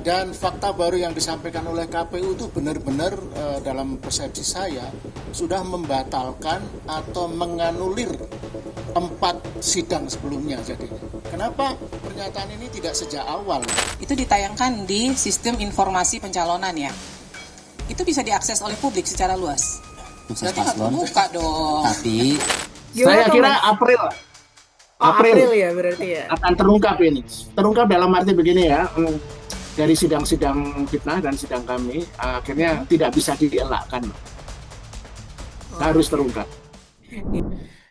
Dan fakta baru yang disampaikan oleh KPU itu benar-benar dalam persepsi saya sudah membatalkan atau menganulir 4 sidang sebelumnya. Jadi kenapa pernyataan ini tidak sejak awal? Itu ditayangkan di sistem informasi pencalonan ya. Itu bisa diakses oleh publik secara luas. Berarti nggak terbuka dong. Tapi Saya kira April April ya berarti ya. akan terungkap ini. Terungkap dalam arti begini ya, dari sidang-sidang fitnah dan sidang kami akhirnya tidak bisa dielakkan, harus terungkap.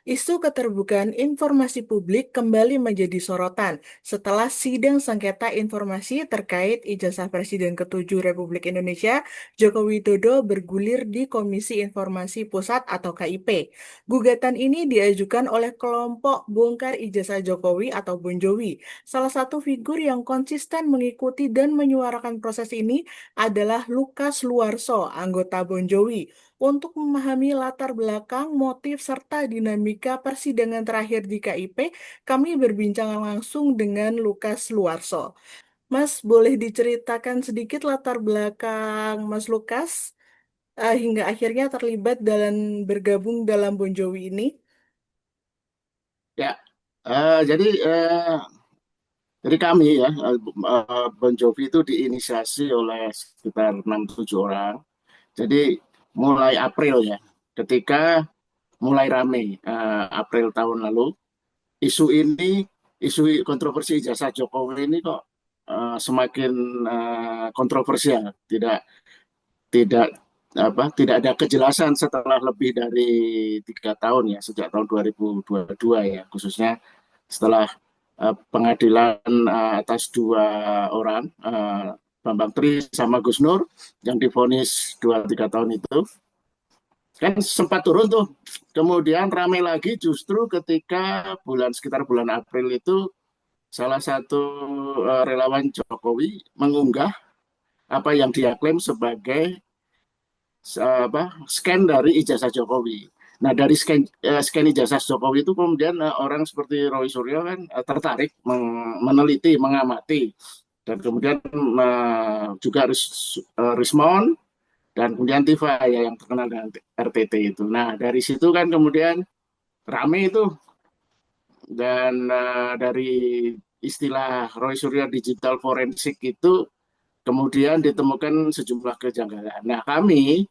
Isu keterbukaan informasi publik kembali menjadi sorotan setelah sidang sengketa informasi terkait ijazah Presiden ke-7 Republik Indonesia Joko Widodo bergulir di Komisi Informasi Pusat atau KIP. Gugatan ini diajukan oleh kelompok bongkar ijazah Jokowi atau Bonjowi. Salah satu figur yang konsisten mengikuti dan menyuarakan proses ini adalah Lukas Luarso, anggota Bonjowi. Untuk memahami latar belakang, motif, serta dinamika persidangan terakhir di KIP, kami berbincang langsung dengan Lukas Luarso. Mas, boleh diceritakan sedikit latar belakang Mas Lukas hingga akhirnya terlibat dan bergabung dalam Bonjowi ini? Ya, jadi dari kami ya, Bon Jovi itu diinisiasi oleh sekitar 6-7 orang. Jadi mulai April ya, ketika mulai ramai April tahun lalu, isu ini, isu kontroversi ijazah Jokowi ini kok semakin kontroversial, tidak tidak ada kejelasan setelah lebih dari 3 tahun ya, sejak tahun 2022 ya, khususnya setelah pengadilan atas 2 orang, Bambang Tri sama Gus Nur, yang divonis 2-3 tahun itu kan sempat turun tuh. Kemudian ramai lagi justru ketika sekitar bulan April itu salah satu relawan Jokowi mengunggah apa yang dia klaim sebagai scan dari ijazah Jokowi. Nah, dari scan ijazah Jokowi itu kemudian orang seperti Roy Suryo kan tertarik meneliti, mengamati, dan kemudian juga Rismon dan kemudian Tifa ya yang terkenal dengan RTT itu. Nah, dari situ kan kemudian rame itu, dan dari istilah Roy Suryo digital forensik itu kemudian ditemukan sejumlah kejanggalan. Nah, kami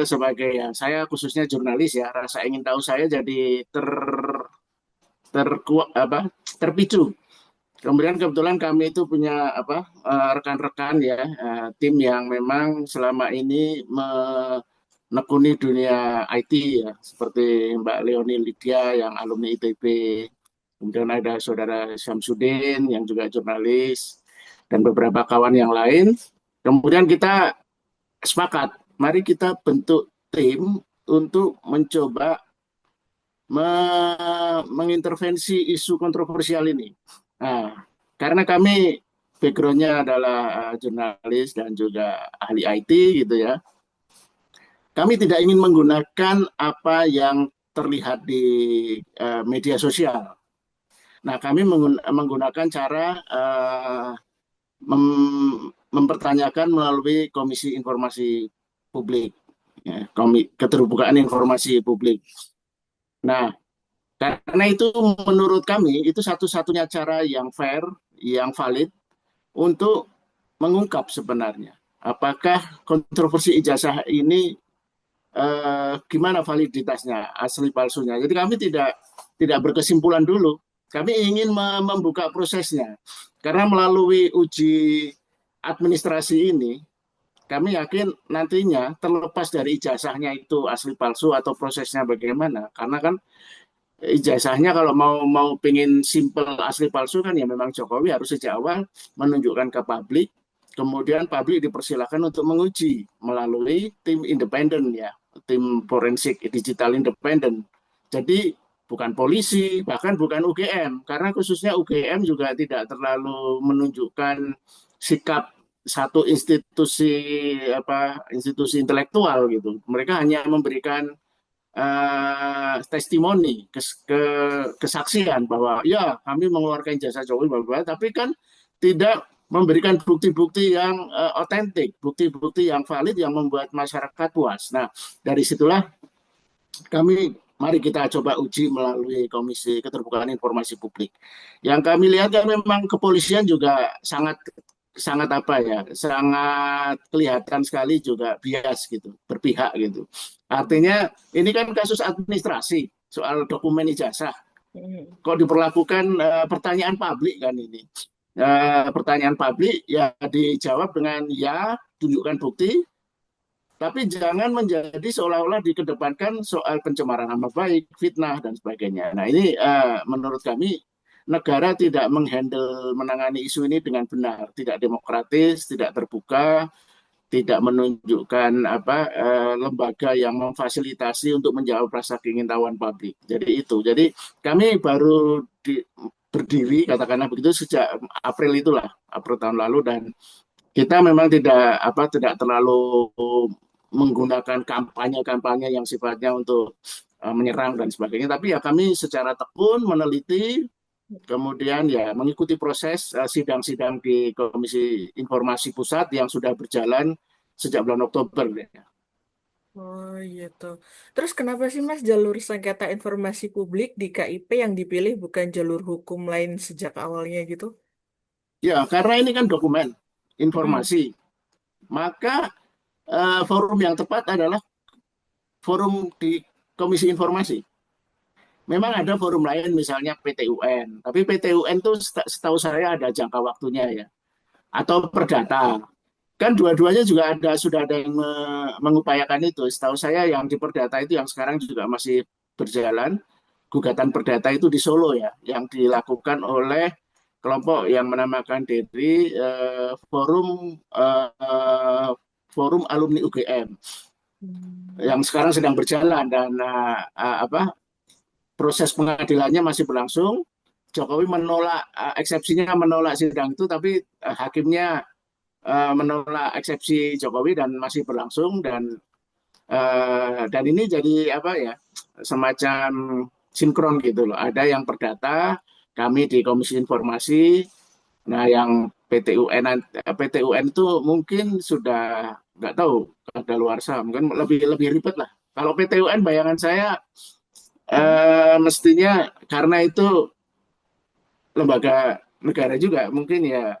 sebagai ya, saya khususnya jurnalis ya, rasa ingin tahu saya jadi terpicu. Kemudian kebetulan kami itu punya rekan-rekan ya, tim yang memang selama ini menekuni dunia IT ya, seperti Mbak Leoni Lydia yang alumni ITB, kemudian ada saudara Syamsuddin yang juga jurnalis, dan beberapa kawan yang lain. Kemudian kita sepakat, mari kita bentuk tim untuk mencoba mengintervensi isu kontroversial ini. Nah, karena kami background-nya adalah jurnalis dan juga ahli IT gitu ya, kami tidak ingin menggunakan apa yang terlihat di media sosial. Nah, kami menggunakan cara mempertanyakan melalui Komisi Informasi Publik, ya, keterbukaan informasi publik. Nah, karena itu menurut kami itu satu-satunya cara yang fair, yang valid untuk mengungkap sebenarnya apakah kontroversi ijazah ini gimana validitasnya, asli palsunya. Jadi kami tidak berkesimpulan dulu. Kami ingin membuka prosesnya. Karena melalui uji administrasi ini, kami yakin nantinya terlepas dari ijazahnya itu asli palsu atau prosesnya bagaimana. Karena kan ijazahnya kalau mau pingin simple asli palsu kan ya memang Jokowi harus sejak awal menunjukkan ke publik, kemudian publik dipersilakan untuk menguji melalui tim independen ya, tim forensik digital independen. Jadi bukan polisi, bahkan bukan UGM, karena khususnya UGM juga tidak terlalu menunjukkan sikap satu institusi intelektual gitu. Mereka hanya memberikan testimoni, kesaksian bahwa ya kami mengeluarkan jasa Jokowi, tapi kan tidak memberikan bukti-bukti yang otentik, bukti-bukti yang valid yang membuat masyarakat puas. Nah, dari situlah mari kita coba uji melalui Komisi Keterbukaan Informasi Publik. Yang kami lihat kan memang kepolisian juga sangat sangat apa ya, sangat kelihatan sekali juga bias gitu, berpihak gitu. Artinya ini kan kasus administrasi soal dokumen ijazah. Kok diperlakukan pertanyaan publik kan ini? Pertanyaan publik ya dijawab dengan ya, tunjukkan bukti, tapi jangan menjadi seolah-olah dikedepankan soal pencemaran nama baik, fitnah, dan sebagainya. Nah ini menurut kami negara tidak menghandle menangani isu ini dengan benar, tidak demokratis, tidak terbuka, tidak menunjukkan lembaga yang memfasilitasi untuk menjawab rasa keingintahuan publik. Jadi itu. Jadi kami baru berdiri katakanlah begitu sejak April itulah, April tahun lalu, dan kita memang tidak terlalu menggunakan kampanye-kampanye yang sifatnya untuk menyerang dan sebagainya, tapi ya kami secara tekun meneliti, kemudian ya mengikuti proses sidang-sidang di Komisi Informasi Pusat yang sudah berjalan sejak bulan Oktober. Ya. Oh gitu. Terus kenapa sih Mas jalur sengketa informasi publik di KIP yang dipilih bukan jalur hukum lain sejak awalnya gitu? Ya, karena ini kan dokumen Mm-mm. informasi, maka forum yang tepat adalah forum di Komisi Informasi. Memang ada forum lain misalnya PT UN, tapi PT UN itu setahu saya ada jangka waktunya ya, atau Perdata. Kan dua-duanya juga sudah ada yang mengupayakan itu. Setahu saya yang di Perdata itu yang sekarang juga masih berjalan, gugatan Perdata itu di Solo ya, yang dilakukan oleh kelompok yang menamakan diri Forum Alumni UGM Hmm. yang sekarang sedang berjalan, dan proses pengadilannya masih berlangsung. Jokowi menolak eksepsinya, menolak sidang itu, tapi hakimnya menolak eksepsi Jokowi dan masih berlangsung, dan ini jadi apa ya, semacam sinkron gitu loh. Ada yang Perdata, kami di Komisi Informasi. Nah, yang PT UN itu mungkin sudah nggak tahu ada luar sah, mungkin lebih lebih ribet lah. Kalau PT UN bayangan saya Hmm. mestinya karena itu lembaga negara juga, mungkin ya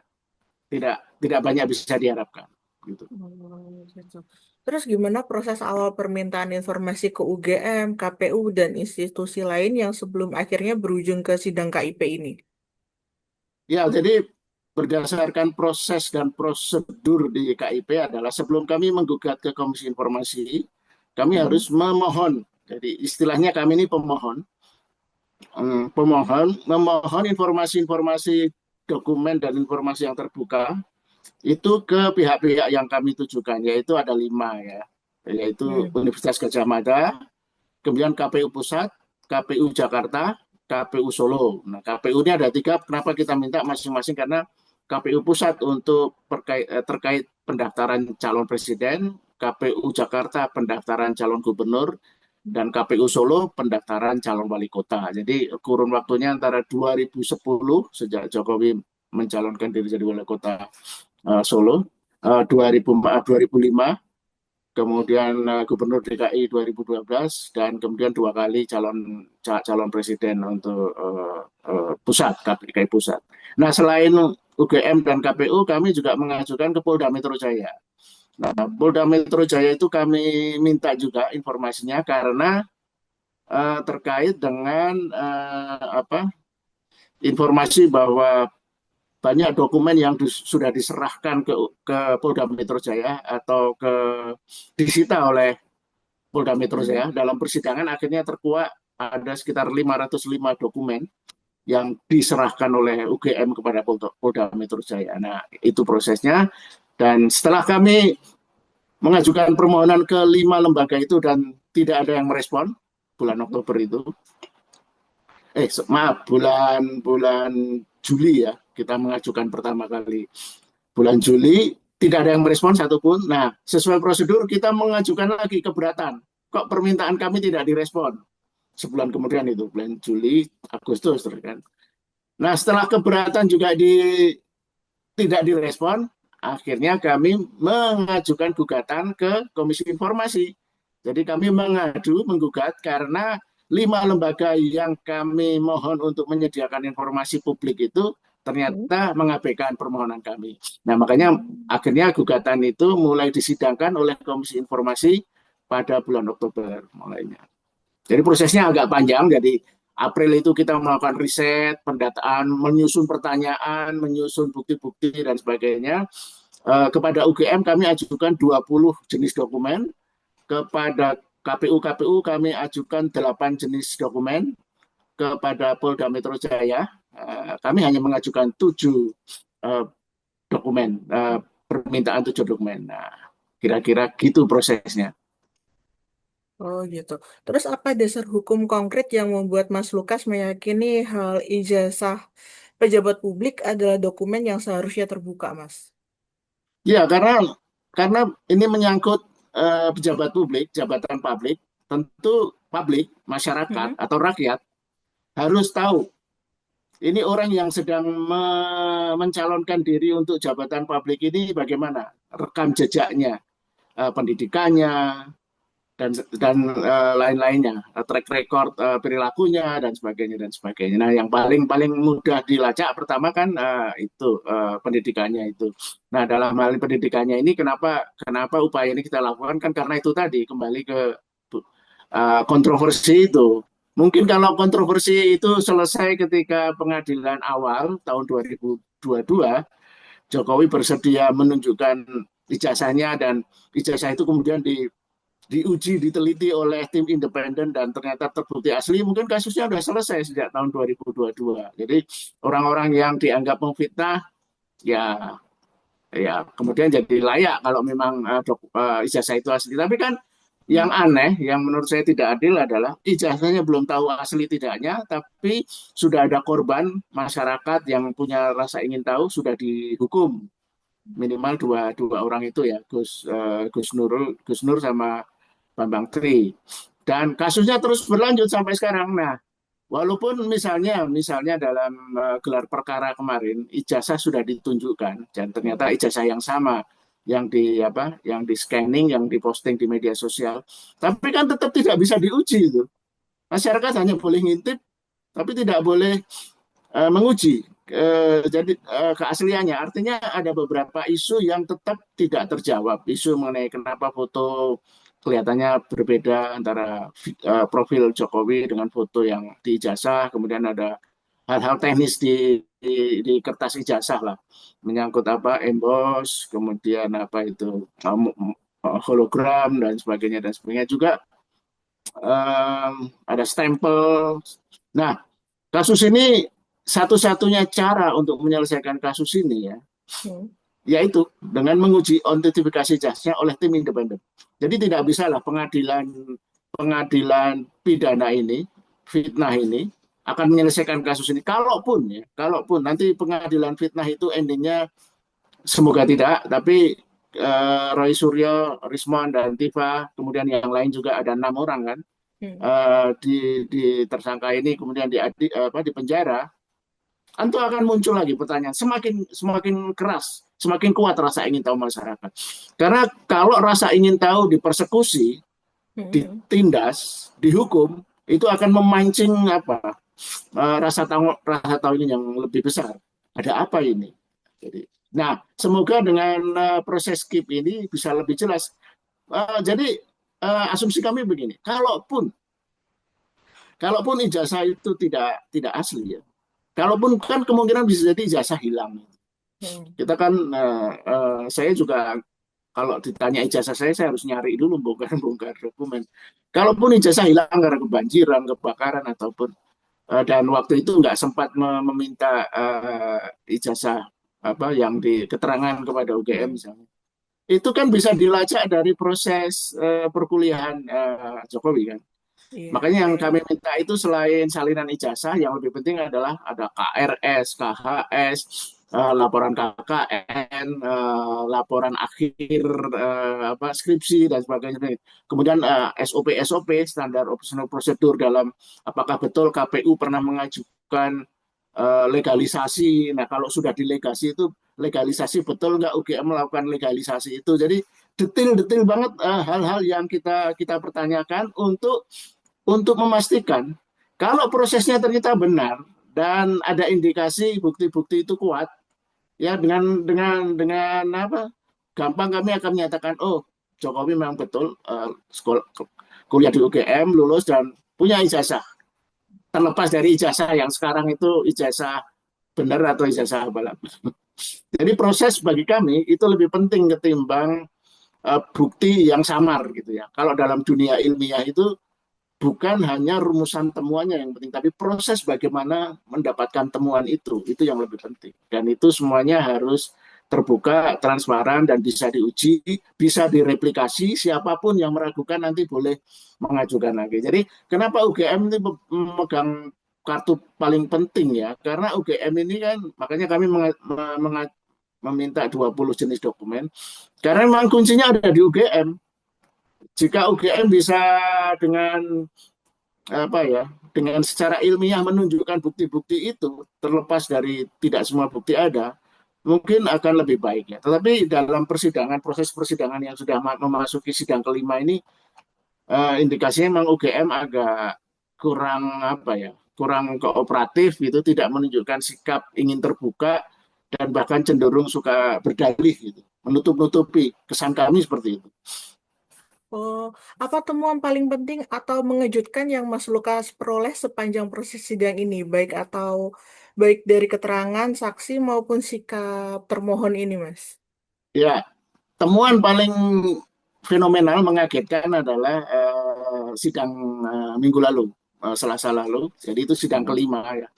tidak tidak banyak bisa diharapkan gitu. Oh, gitu. Terus gimana proses awal permintaan informasi ke UGM, KPU, dan institusi lain yang sebelum akhirnya berujung ke sidang KIP ini? Ya, jadi berdasarkan proses dan prosedur di KIP adalah sebelum kami menggugat ke Komisi Informasi, kami Hmm. harus memohon. Jadi istilahnya kami ini pemohon, pemohon memohon informasi-informasi dokumen dan informasi yang terbuka itu ke pihak-pihak yang kami tujukan, yaitu ada 5 ya, yaitu Hmm. Universitas Gadjah Mada, kemudian KPU Pusat, KPU Jakarta, KPU Solo. Nah, KPU ini ada 3, kenapa kita minta masing-masing? Karena KPU Pusat untuk terkait pendaftaran calon presiden, KPU Jakarta pendaftaran calon gubernur, dan KPU Solo pendaftaran calon wali kota. Jadi kurun waktunya antara 2010 sejak Jokowi mencalonkan diri jadi wali kota Solo, 2005, kemudian Gubernur DKI 2012, dan kemudian 2 kali calon presiden untuk pusat, DKI pusat. Nah, selain UGM dan KPU, kami juga mengajukan ke Polda Metro Jaya. Nah, Polda Metro Jaya itu kami minta juga informasinya karena terkait dengan informasi bahwa banyak dokumen yang sudah diserahkan ke Polda Metro Jaya atau disita oleh Polda Metro Hmm. Jaya. Dalam persidangan akhirnya terkuak ada sekitar 505 dokumen yang diserahkan oleh UGM kepada Polda Metro Jaya. Nah, itu prosesnya. Dan setelah kami mengajukan permohonan ke 5 lembaga itu dan tidak ada yang merespon bulan Oktober itu, maaf, bulan bulan Juli ya, kita mengajukan pertama kali. Bulan Juli tidak ada yang merespon satupun. Nah, sesuai prosedur kita mengajukan lagi keberatan. Kok permintaan kami tidak direspon? Sebulan kemudian itu, bulan Juli, Agustus kan. Nah, setelah keberatan juga tidak direspon, akhirnya kami mengajukan gugatan ke Komisi Informasi. Jadi kami menggugat karena 5 lembaga yang kami mohon untuk menyediakan informasi publik itu ternyata mengabaikan permohonan kami. Nah, makanya akhirnya gugatan itu mulai disidangkan oleh Komisi Informasi pada bulan Oktober mulainya. Jadi prosesnya agak panjang, jadi April itu kita melakukan riset, pendataan, menyusun pertanyaan, menyusun bukti-bukti dan sebagainya. Kepada UGM kami ajukan 20 jenis dokumen, kepada KPU kami ajukan 8 jenis dokumen, kepada Polda Metro Jaya kami hanya mengajukan 7 dokumen, permintaan 7 dokumen. Nah, kira-kira gitu prosesnya. Oh gitu. Terus apa dasar hukum konkret yang membuat Mas Lukas meyakini hal ijazah pejabat publik adalah dokumen yang seharusnya terbuka, Mas? Ya, karena ini menyangkut pejabat publik, jabatan publik, tentu publik, masyarakat atau rakyat harus tahu ini orang yang sedang mencalonkan diri untuk jabatan publik ini bagaimana rekam jejaknya, pendidikannya, dan lain-lainnya, track record perilakunya dan sebagainya dan sebagainya. Nah, yang paling mudah dilacak pertama kan itu pendidikannya itu. Nah, dalam hal pendidikannya ini kenapa upaya ini kita lakukan kan karena itu tadi kembali ke kontroversi itu. Mungkin kalau kontroversi itu selesai ketika pengadilan awal tahun 2022, Jokowi bersedia menunjukkan ijazahnya dan ijazah itu kemudian diuji, diteliti oleh tim independen dan ternyata terbukti asli, mungkin kasusnya sudah selesai sejak tahun 2022. Jadi orang-orang yang dianggap memfitnah, ya kemudian jadi layak kalau memang ijazah itu asli. Tapi kan yang aneh, yang menurut saya tidak adil adalah ijazahnya belum tahu asli tidaknya, tapi sudah ada korban masyarakat yang punya rasa ingin tahu sudah dihukum minimal dua orang itu ya, Gus Nur sama Bambang Tri. Dan kasusnya terus berlanjut sampai sekarang. Nah, walaupun misalnya dalam gelar perkara kemarin ijazah sudah ditunjukkan dan ternyata ijazah yang sama yang di scanning, yang diposting di media sosial, tapi kan tetap tidak bisa diuji itu. Masyarakat hanya boleh ngintip, tapi tidak boleh menguji jadi keasliannya. Artinya ada beberapa isu yang tetap tidak terjawab. Isu mengenai kenapa foto kelihatannya berbeda antara profil Jokowi dengan foto yang di ijazah, kemudian ada hal-hal teknis di kertas ijazah lah, menyangkut apa emboss, kemudian apa itu hologram dan sebagainya juga ada stempel. Nah, kasus ini satu-satunya cara untuk menyelesaikan kasus ini yaitu dengan menguji autentifikasi jasnya oleh tim independen. Jadi tidak bisa lah pengadilan pidana ini, fitnah ini akan menyelesaikan kasus ini. Kalaupun nanti pengadilan fitnah itu endingnya semoga tidak, tapi Roy Suryo, Rismon dan Tifa, kemudian yang lain juga ada 6 orang kan, di tersangka ini kemudian di penjara. Tentu akan muncul lagi pertanyaan semakin keras, semakin kuat rasa ingin tahu masyarakat. Karena kalau rasa ingin tahu dipersekusi, ditindas, dihukum, itu akan memancing rasa tahu ini yang lebih besar. Ada apa ini? Nah, semoga dengan proses KIP ini bisa lebih jelas. Jadi asumsi kami begini, kalaupun ijazah itu tidak asli ya. Kalaupun kan kemungkinan bisa jadi ijazah hilang. Kita kan, saya juga kalau ditanya ijazah saya harus nyari dulu bongkar dokumen. Kalaupun ijazah hilang karena kebanjiran, kebakaran ataupun dan waktu itu nggak sempat meminta ijazah yang di keterangan kepada UGM misalnya. Itu kan bisa dilacak dari proses perkuliahan Jokowi kan. Iya. Makanya yang kami minta itu selain salinan ijazah, yang lebih penting adalah ada KRS, KHS, laporan KKN, laporan akhir skripsi dan sebagainya. Kemudian SOP, standar operasional prosedur dalam apakah betul KPU pernah mengajukan legalisasi. Nah, kalau sudah dilegasi itu legalisasi, betul nggak UGM melakukan legalisasi itu. Jadi detail-detail banget hal-hal yang kita pertanyakan untuk memastikan kalau prosesnya ternyata benar dan ada indikasi bukti-bukti itu kuat, ya dengan apa? Gampang kami akan menyatakan, oh Jokowi memang betul sekolah kuliah di UGM, lulus dan punya ijazah. Terlepas dari ijazah yang sekarang itu ijazah benar atau ijazah balap. Jadi proses bagi kami itu lebih penting ketimbang bukti yang samar gitu ya. Kalau dalam dunia ilmiah itu bukan hanya rumusan temuannya yang penting, tapi proses bagaimana mendapatkan temuan itu yang lebih penting. Dan itu semuanya harus terbuka, transparan, dan bisa diuji, bisa direplikasi, siapapun yang meragukan nanti boleh mengajukan lagi. Jadi kenapa UGM ini memegang kartu paling penting ya, karena UGM ini kan, makanya kami meminta 20 jenis dokumen, karena memang kuncinya ada di UGM. Jika UGM bisa dengan apa ya, dengan secara ilmiah menunjukkan bukti-bukti itu, terlepas dari tidak semua bukti ada, mungkin akan lebih baik ya. Tetapi dalam persidangan, proses persidangan yang sudah memasuki sidang kelima ini, indikasinya memang UGM agak kurang apa ya, kurang kooperatif gitu, tidak menunjukkan sikap ingin terbuka dan bahkan cenderung suka berdalih gitu, menutup-nutupi. Kesan kami seperti itu. Oh, apa temuan paling penting atau mengejutkan yang Mas Lukas peroleh sepanjang proses sidang ini, baik dari keterangan saksi maupun sikap termohon ini, Mas? Ya, temuan paling fenomenal mengagetkan adalah sidang minggu lalu, Selasa lalu. Jadi itu sidang kelima ya.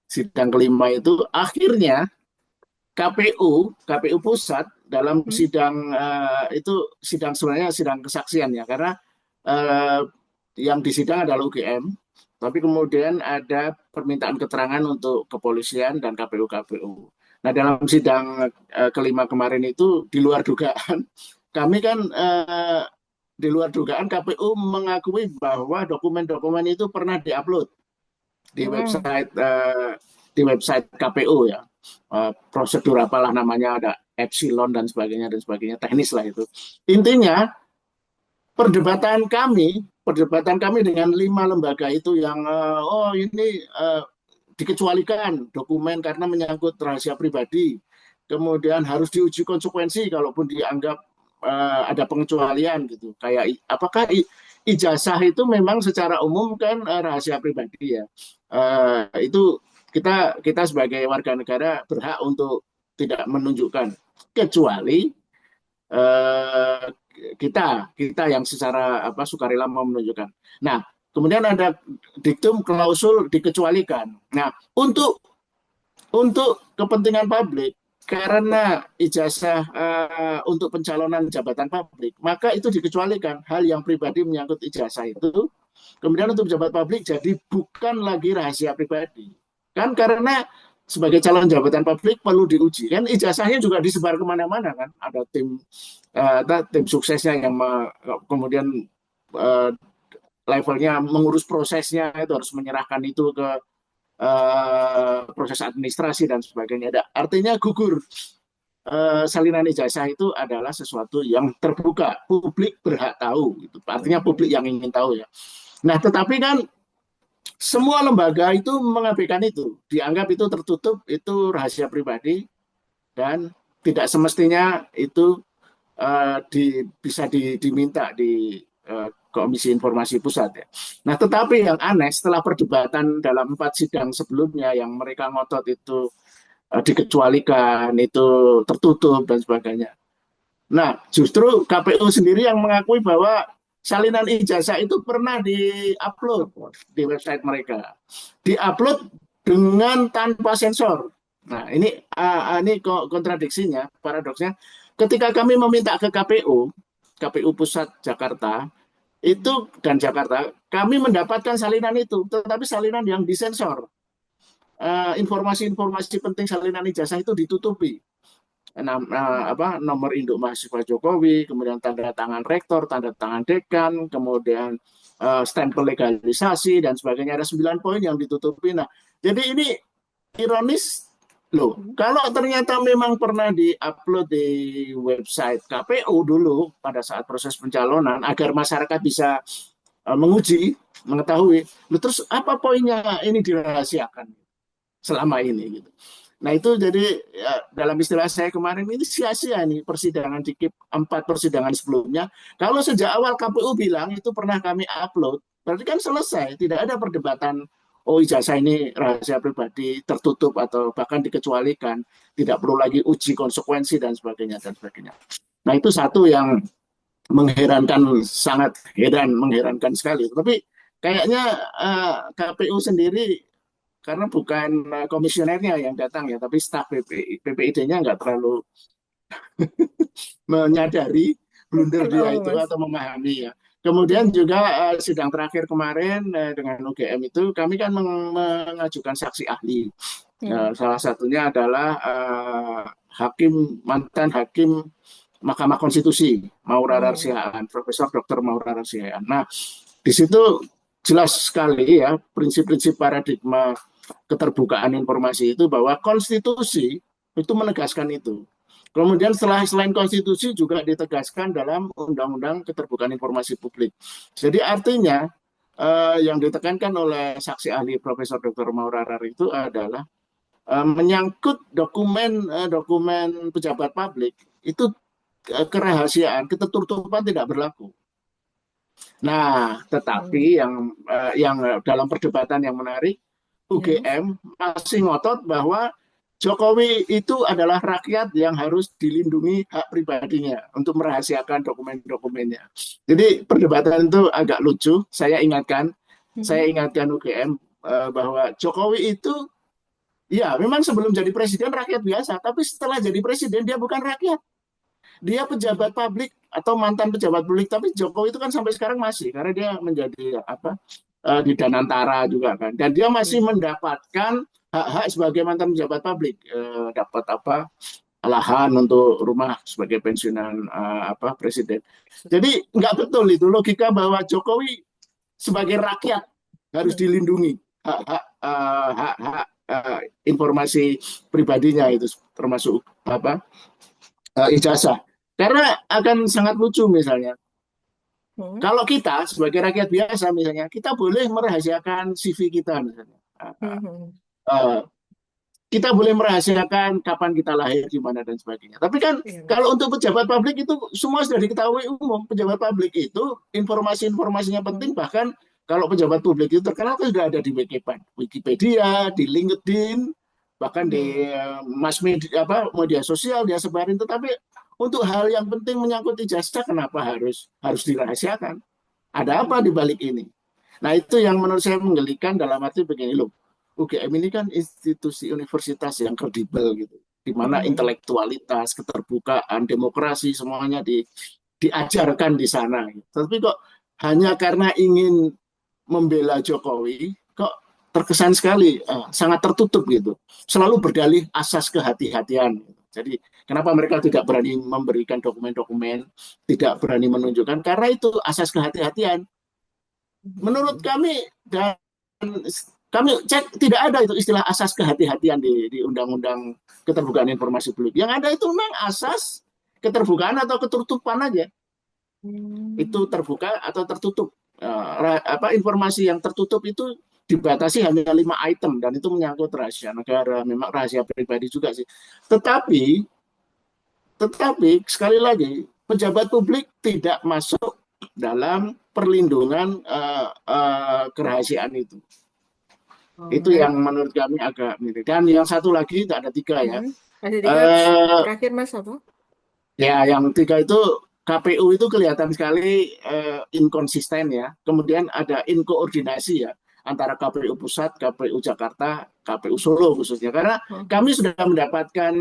Sidang kelima itu akhirnya KPU pusat dalam Hmm. sidang itu sidang sebenarnya sidang kesaksian ya, karena eh, yang disidang adalah UGM, tapi kemudian ada permintaan keterangan untuk kepolisian dan KPU. Nah, dalam sidang kelima kemarin itu di luar dugaan, kami kan di luar dugaan KPU mengakui bahwa dokumen-dokumen itu pernah diupload di Hmm. website KPU ya. Prosedur apalah namanya, ada epsilon dan sebagainya, teknis lah itu. Intinya perdebatan kami dengan 5 lembaga itu yang oh ini dikecualikan dokumen karena menyangkut rahasia pribadi, kemudian harus diuji konsekuensi kalaupun dianggap ada pengecualian gitu, kayak apakah ijazah itu memang secara umum kan rahasia pribadi ya. Itu kita sebagai warga negara berhak untuk tidak menunjukkan, kecuali eh, kita yang secara apa sukarela mau menunjukkan. Nah, kemudian ada diktum klausul dikecualikan. Nah, untuk kepentingan publik, karena ijazah untuk pencalonan jabatan publik, maka itu dikecualikan. Hal yang pribadi menyangkut ijazah itu, kemudian untuk pejabat publik jadi bukan lagi rahasia pribadi. Kan karena sebagai calon jabatan publik perlu diuji. Kan ijazahnya juga disebar kemana-mana kan. Ada tim suksesnya yang kemudian uh, levelnya mengurus prosesnya, itu harus menyerahkan itu ke proses administrasi dan sebagainya. Artinya gugur. Salinan ijazah itu adalah sesuatu yang terbuka, publik berhak tahu. Gitu. Artinya publik yang ingin tahu ya. Nah, tetapi kan semua lembaga itu mengabaikan itu, dianggap itu tertutup, itu rahasia pribadi dan tidak semestinya itu bisa diminta di Komisi Informasi Pusat ya. Nah, tetapi yang aneh setelah perdebatan dalam 4 sidang sebelumnya yang mereka ngotot itu dikecualikan, itu tertutup dan sebagainya. Nah, justru KPU sendiri yang mengakui bahwa salinan ijazah itu pernah di-upload di website mereka. Di-upload dengan tanpa sensor. Nah, ini kontradiksinya, paradoksnya. Ketika kami meminta ke KPU Pusat Jakarta, itu dan Jakarta, kami mendapatkan salinan itu, tetapi salinan yang disensor. Informasi-informasi penting salinan ijazah itu ditutupi. Nomor induk mahasiswa Jokowi, kemudian tanda tangan rektor, tanda tangan dekan, kemudian stempel legalisasi dan sebagainya, ada 9 poin yang ditutupi. Nah, jadi ini ironis, Loh, kalau ternyata memang pernah di-upload di website KPU dulu pada saat proses pencalonan agar masyarakat bisa menguji, mengetahui, loh, terus apa poinnya ini dirahasiakan selama ini gitu. Nah itu jadi ya, dalam istilah saya kemarin ini sia-sia nih persidangan di KIP 4 persidangan sebelumnya. Kalau sejak awal KPU bilang itu pernah kami upload, berarti kan selesai, tidak ada perdebatan. Oh ijazah ini rahasia pribadi tertutup atau bahkan dikecualikan, tidak perlu lagi uji konsekuensi dan sebagainya dan sebagainya. Nah itu satu yang mengherankan, sangat heran, mengherankan sekali. Tapi kayaknya KPU sendiri karena bukan komisionernya yang datang ya, tapi staf PPID-nya nggak terlalu menyadari blunder dia Oh, itu Mas. atau memahami ya. Kemudian juga sidang terakhir kemarin dengan UGM itu kami kan mengajukan saksi ahli. Salah satunya adalah mantan hakim Mahkamah Konstitusi Maura Rarsiaan, Profesor Dr. Maura Rarsiaan. Nah, di situ jelas sekali ya prinsip-prinsip paradigma keterbukaan informasi itu bahwa konstitusi itu menegaskan itu. Kemudian selain konstitusi juga ditegaskan dalam Undang-Undang Keterbukaan Informasi Publik. Jadi artinya yang ditekankan oleh saksi ahli Profesor Dr. Maura Rar itu adalah menyangkut dokumen pejabat publik itu kerahasiaan, ketertutupan tidak berlaku. Nah, tetapi yang dalam perdebatan yang menarik, UGM masih ngotot bahwa Jokowi itu adalah rakyat yang harus dilindungi hak pribadinya untuk merahasiakan dokumen-dokumennya. Jadi perdebatan itu agak lucu. Saya ingatkan UGM bahwa Jokowi itu ya memang sebelum jadi presiden rakyat biasa, tapi setelah jadi presiden dia bukan rakyat. Dia pejabat publik atau mantan pejabat publik, tapi Jokowi itu kan sampai sekarang masih karena dia menjadi di Danantara juga kan, dan dia masih mendapatkan hak-hak sebagai mantan pejabat publik, dapat lahan untuk rumah sebagai pensiunan presiden. Jadi nggak betul itu logika bahwa Jokowi sebagai rakyat harus dilindungi hak-hak informasi pribadinya itu termasuk ijazah. Karena akan sangat lucu misalnya. Kalau kita sebagai rakyat biasa misalnya, kita boleh merahasiakan CV kita misalnya. Kita boleh merahasiakan kapan kita lahir, di mana dan sebagainya. Tapi kan kalau untuk pejabat publik itu semua sudah diketahui umum. Pejabat publik itu informasi-informasinya penting, bahkan kalau pejabat publik itu terkenal itu sudah ada di Wikipedia, di LinkedIn, bahkan di media sosial dia sebarin. Tetapi untuk hal yang penting menyangkut ijazah kenapa harus dirahasiakan? Ada apa di balik ini? Nah itu yang menurut saya menggelikan dalam arti begini loh. UGM ini kan institusi universitas yang kredibel gitu, di mana intelektualitas, keterbukaan, demokrasi semuanya diajarkan di sana. Gitu. Tapi kok hanya karena ingin membela Jokowi, kok terkesan sekali sangat tertutup gitu. Selalu berdalih asas kehati-hatian. Gitu. Jadi kenapa mereka tidak berani memberikan dokumen-dokumen, tidak berani menunjukkan? Karena itu asas kehati-hatian. Menurut kami dan kami cek tidak ada itu istilah asas kehati-hatian di Undang-Undang Keterbukaan Informasi Publik. Yang ada itu memang asas keterbukaan atau ketertutupan aja. Itu terbuka atau tertutup. Informasi yang tertutup itu dibatasi hanya 5 item dan itu menyangkut rahasia negara, memang rahasia pribadi juga sih. Tetapi sekali lagi pejabat publik tidak masuk dalam perlindungan kerahasiaan itu. Itu yang menurut kami agak mirip. Dan yang satu lagi, ada 3 ya. Ada 3 terakhir Mas apa? Ya, yang 3 itu KPU itu kelihatan sekali inkonsisten ya. Kemudian ada inkoordinasi ya antara KPU Pusat, KPU Jakarta, KPU Solo khususnya. Karena kami sudah mendapatkan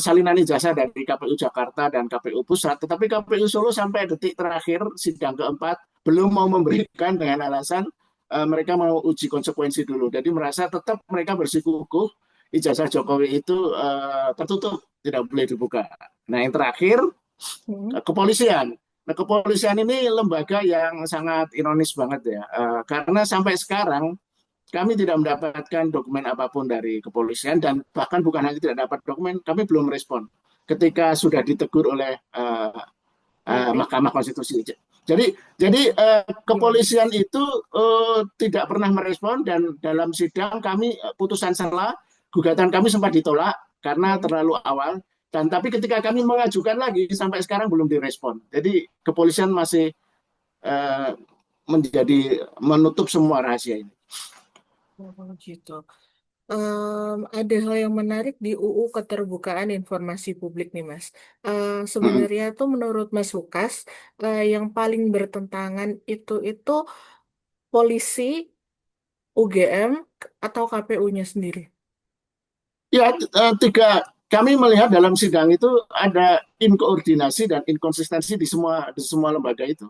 salinan ijazah dari KPU Jakarta dan KPU Pusat, tetapi KPU Solo sampai detik terakhir sidang keempat belum mau memberikan dengan alasan mereka mau uji konsekuensi dulu. Jadi merasa tetap mereka bersikukuh ijazah Jokowi itu tertutup, tidak boleh dibuka. Nah yang terakhir kepolisian. Nah kepolisian ini lembaga yang sangat ironis banget ya, karena sampai sekarang kami tidak mendapatkan dokumen apapun dari kepolisian dan bahkan bukan hanya tidak dapat dokumen, kami belum merespon ketika sudah ditegur oleh Mahkamah Konstitusi. Jadi kepolisian itu tidak pernah merespon dan dalam sidang kami putusan salah, gugatan kami sempat ditolak karena terlalu awal. Dan tapi ketika kami mengajukan lagi sampai sekarang belum direspon. Jadi kepolisian masih menutup semua rahasia ini. Oh, gitu. Ada hal yang menarik di UU Keterbukaan Informasi Publik nih, Mas. Sebenarnya tuh menurut Mas Lukas, yang paling bertentangan itu polisi, UGM, atau KPU-nya sendiri. Ya, kami melihat dalam sidang itu ada inkoordinasi dan inkonsistensi di semua lembaga itu.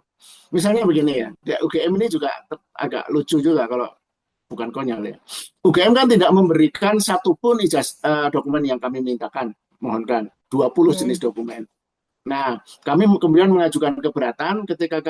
Misalnya begini ya, UGM ini juga agak lucu juga kalau bukan konyol ya. UGM kan tidak memberikan satupun dokumen yang kami mintakan, mohonkan 20 jenis dokumen. Nah, kami kemudian mengajukan keberatan ketika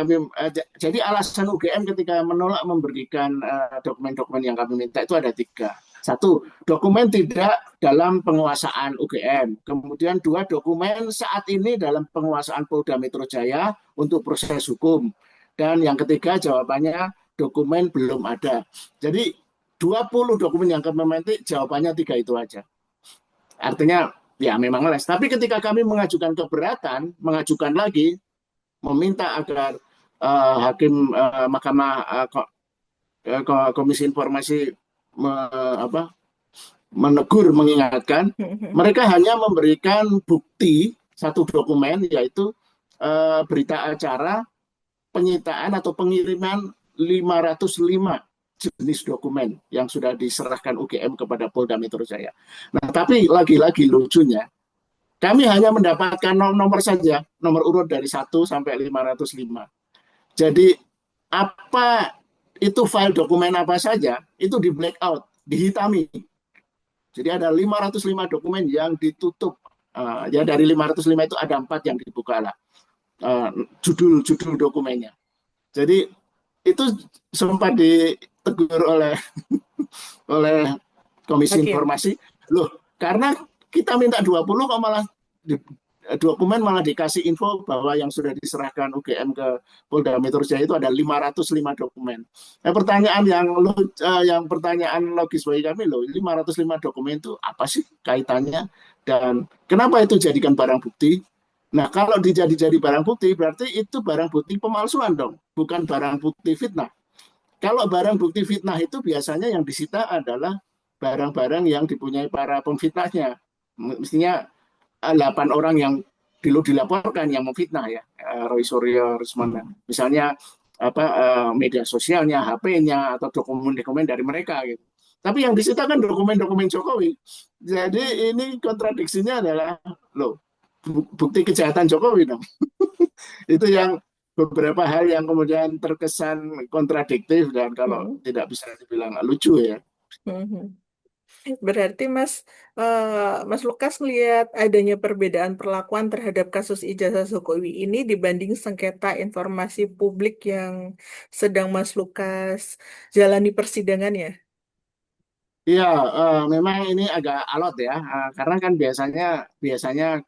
jadi alasan UGM ketika menolak memberikan dokumen-dokumen yang kami minta itu ada 3. 1, dokumen tidak dalam penguasaan UGM. Kemudian 2, dokumen saat ini dalam penguasaan Polda Metro Jaya untuk proses hukum. Dan yang ketiga jawabannya dokumen belum ada. Jadi 20 dokumen yang kami minta jawabannya 3 itu aja. Artinya ya memang les. Tapi ketika kami mengajukan keberatan, mengajukan lagi, meminta agar hakim Mahkamah Komisi Informasi menegur, mengingatkan, mereka hanya memberikan bukti 1 dokumen, yaitu berita acara penyitaan atau pengiriman 505 jenis dokumen yang sudah diserahkan UGM kepada Polda Metro Jaya. Nah, tapi lagi-lagi lucunya, kami hanya mendapatkan nomor saja, nomor urut dari 1 sampai 505. Jadi apa itu file dokumen apa saja, itu di blackout, dihitami. Jadi ada 505 dokumen yang ditutup. Ya dari 505 itu ada 4 yang dibuka lah. Judul dokumennya. Jadi itu sempat ditegur oleh Komisi Informasi. Loh, karena kita minta 20 kok malah dokumen malah dikasih info bahwa yang sudah diserahkan UGM ke Polda Metro Jaya itu ada 505 dokumen. Pertanyaan logis bagi kami, loh, 505 dokumen itu apa sih kaitannya dan kenapa itu jadikan barang bukti? Nah, kalau jadi barang bukti berarti itu barang bukti pemalsuan dong, bukan barang bukti fitnah. Kalau barang bukti fitnah itu biasanya yang disita adalah barang-barang yang dipunyai para pemfitnahnya. Mestinya 8 orang yang dulu dilaporkan yang memfitnah ya, Roy Suryo, Rusmana. Misalnya media sosialnya, HP-nya atau dokumen-dokumen dari mereka gitu. Tapi yang disita kan dokumen-dokumen Jokowi. Jadi ini kontradiksinya adalah loh, bukti kejahatan Jokowi dong. Itu yang beberapa hal yang kemudian terkesan kontradiktif dan kalau tidak bisa dibilang lucu ya. Berarti Mas Lukas melihat adanya perbedaan perlakuan terhadap kasus ijazah Jokowi ini dibanding sengketa informasi publik yang sedang Mas Lukas jalani persidangan ya? Iya, memang ini agak alot ya, karena kan biasanya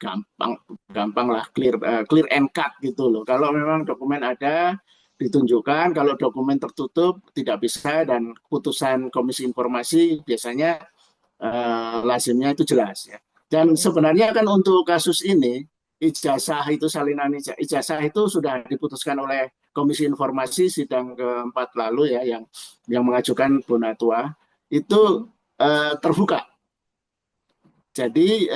gampang lah clear and cut gitu loh. Kalau memang dokumen ada ditunjukkan, kalau dokumen tertutup tidak bisa dan putusan Komisi Informasi biasanya lazimnya itu jelas ya. Dan sebenarnya kan untuk kasus ini ijazah itu salinan ijazah itu sudah diputuskan oleh Komisi Informasi sidang keempat lalu ya yang mengajukan Bonatua itu terbuka. Jadi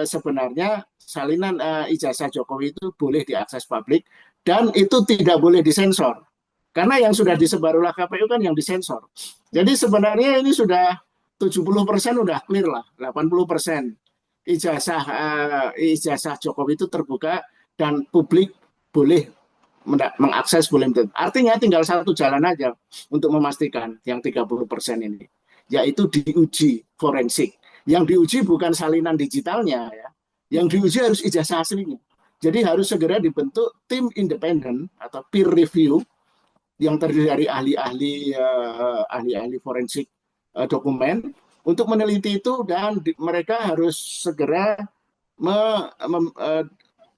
sebenarnya salinan ijazah Jokowi itu boleh diakses publik dan itu tidak boleh disensor. Karena yang sudah disebar oleh KPU kan yang disensor. Jadi sebenarnya ini sudah 70% udah clear lah, 80% ijazah Jokowi itu terbuka dan publik boleh mengakses, boleh. Artinya tinggal satu jalan aja untuk memastikan yang 30% ini, yaitu diuji forensik. Yang diuji bukan salinan digitalnya ya, yang diuji harus ijazah aslinya. Jadi harus segera dibentuk tim independen atau peer review yang terdiri dari ahli-ahli forensik dokumen untuk meneliti itu, dan mereka harus segera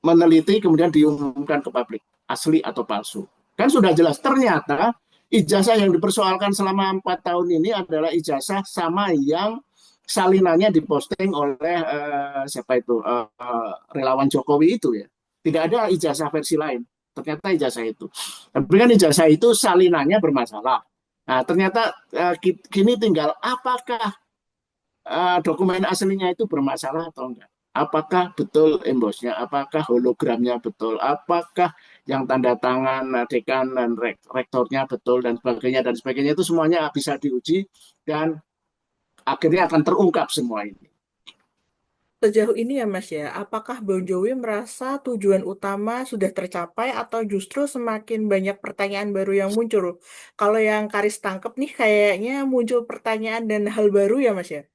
meneliti kemudian diumumkan ke publik asli atau palsu. Kan sudah jelas ternyata ijazah yang dipersoalkan selama 4 tahun ini adalah ijazah sama yang salinannya diposting oleh siapa itu relawan Jokowi itu ya. Tidak ada ijazah versi lain. Ternyata ijazah itu. Tapi kan ijazah itu salinannya bermasalah. Nah, ternyata kini tinggal apakah dokumen aslinya itu bermasalah atau enggak. Apakah betul embosnya, apakah hologramnya betul, apakah yang tanda tangan dekan dan rektornya betul, dan sebagainya itu semuanya bisa diuji dan akhirnya akan terungkap semua ini. Sejauh ini ya Mas ya, apakah Bang Jowi merasa tujuan utama sudah tercapai atau justru semakin banyak pertanyaan baru yang muncul? Kalau yang Karis tangkep nih kayaknya muncul pertanyaan dan hal baru ya Mas ya?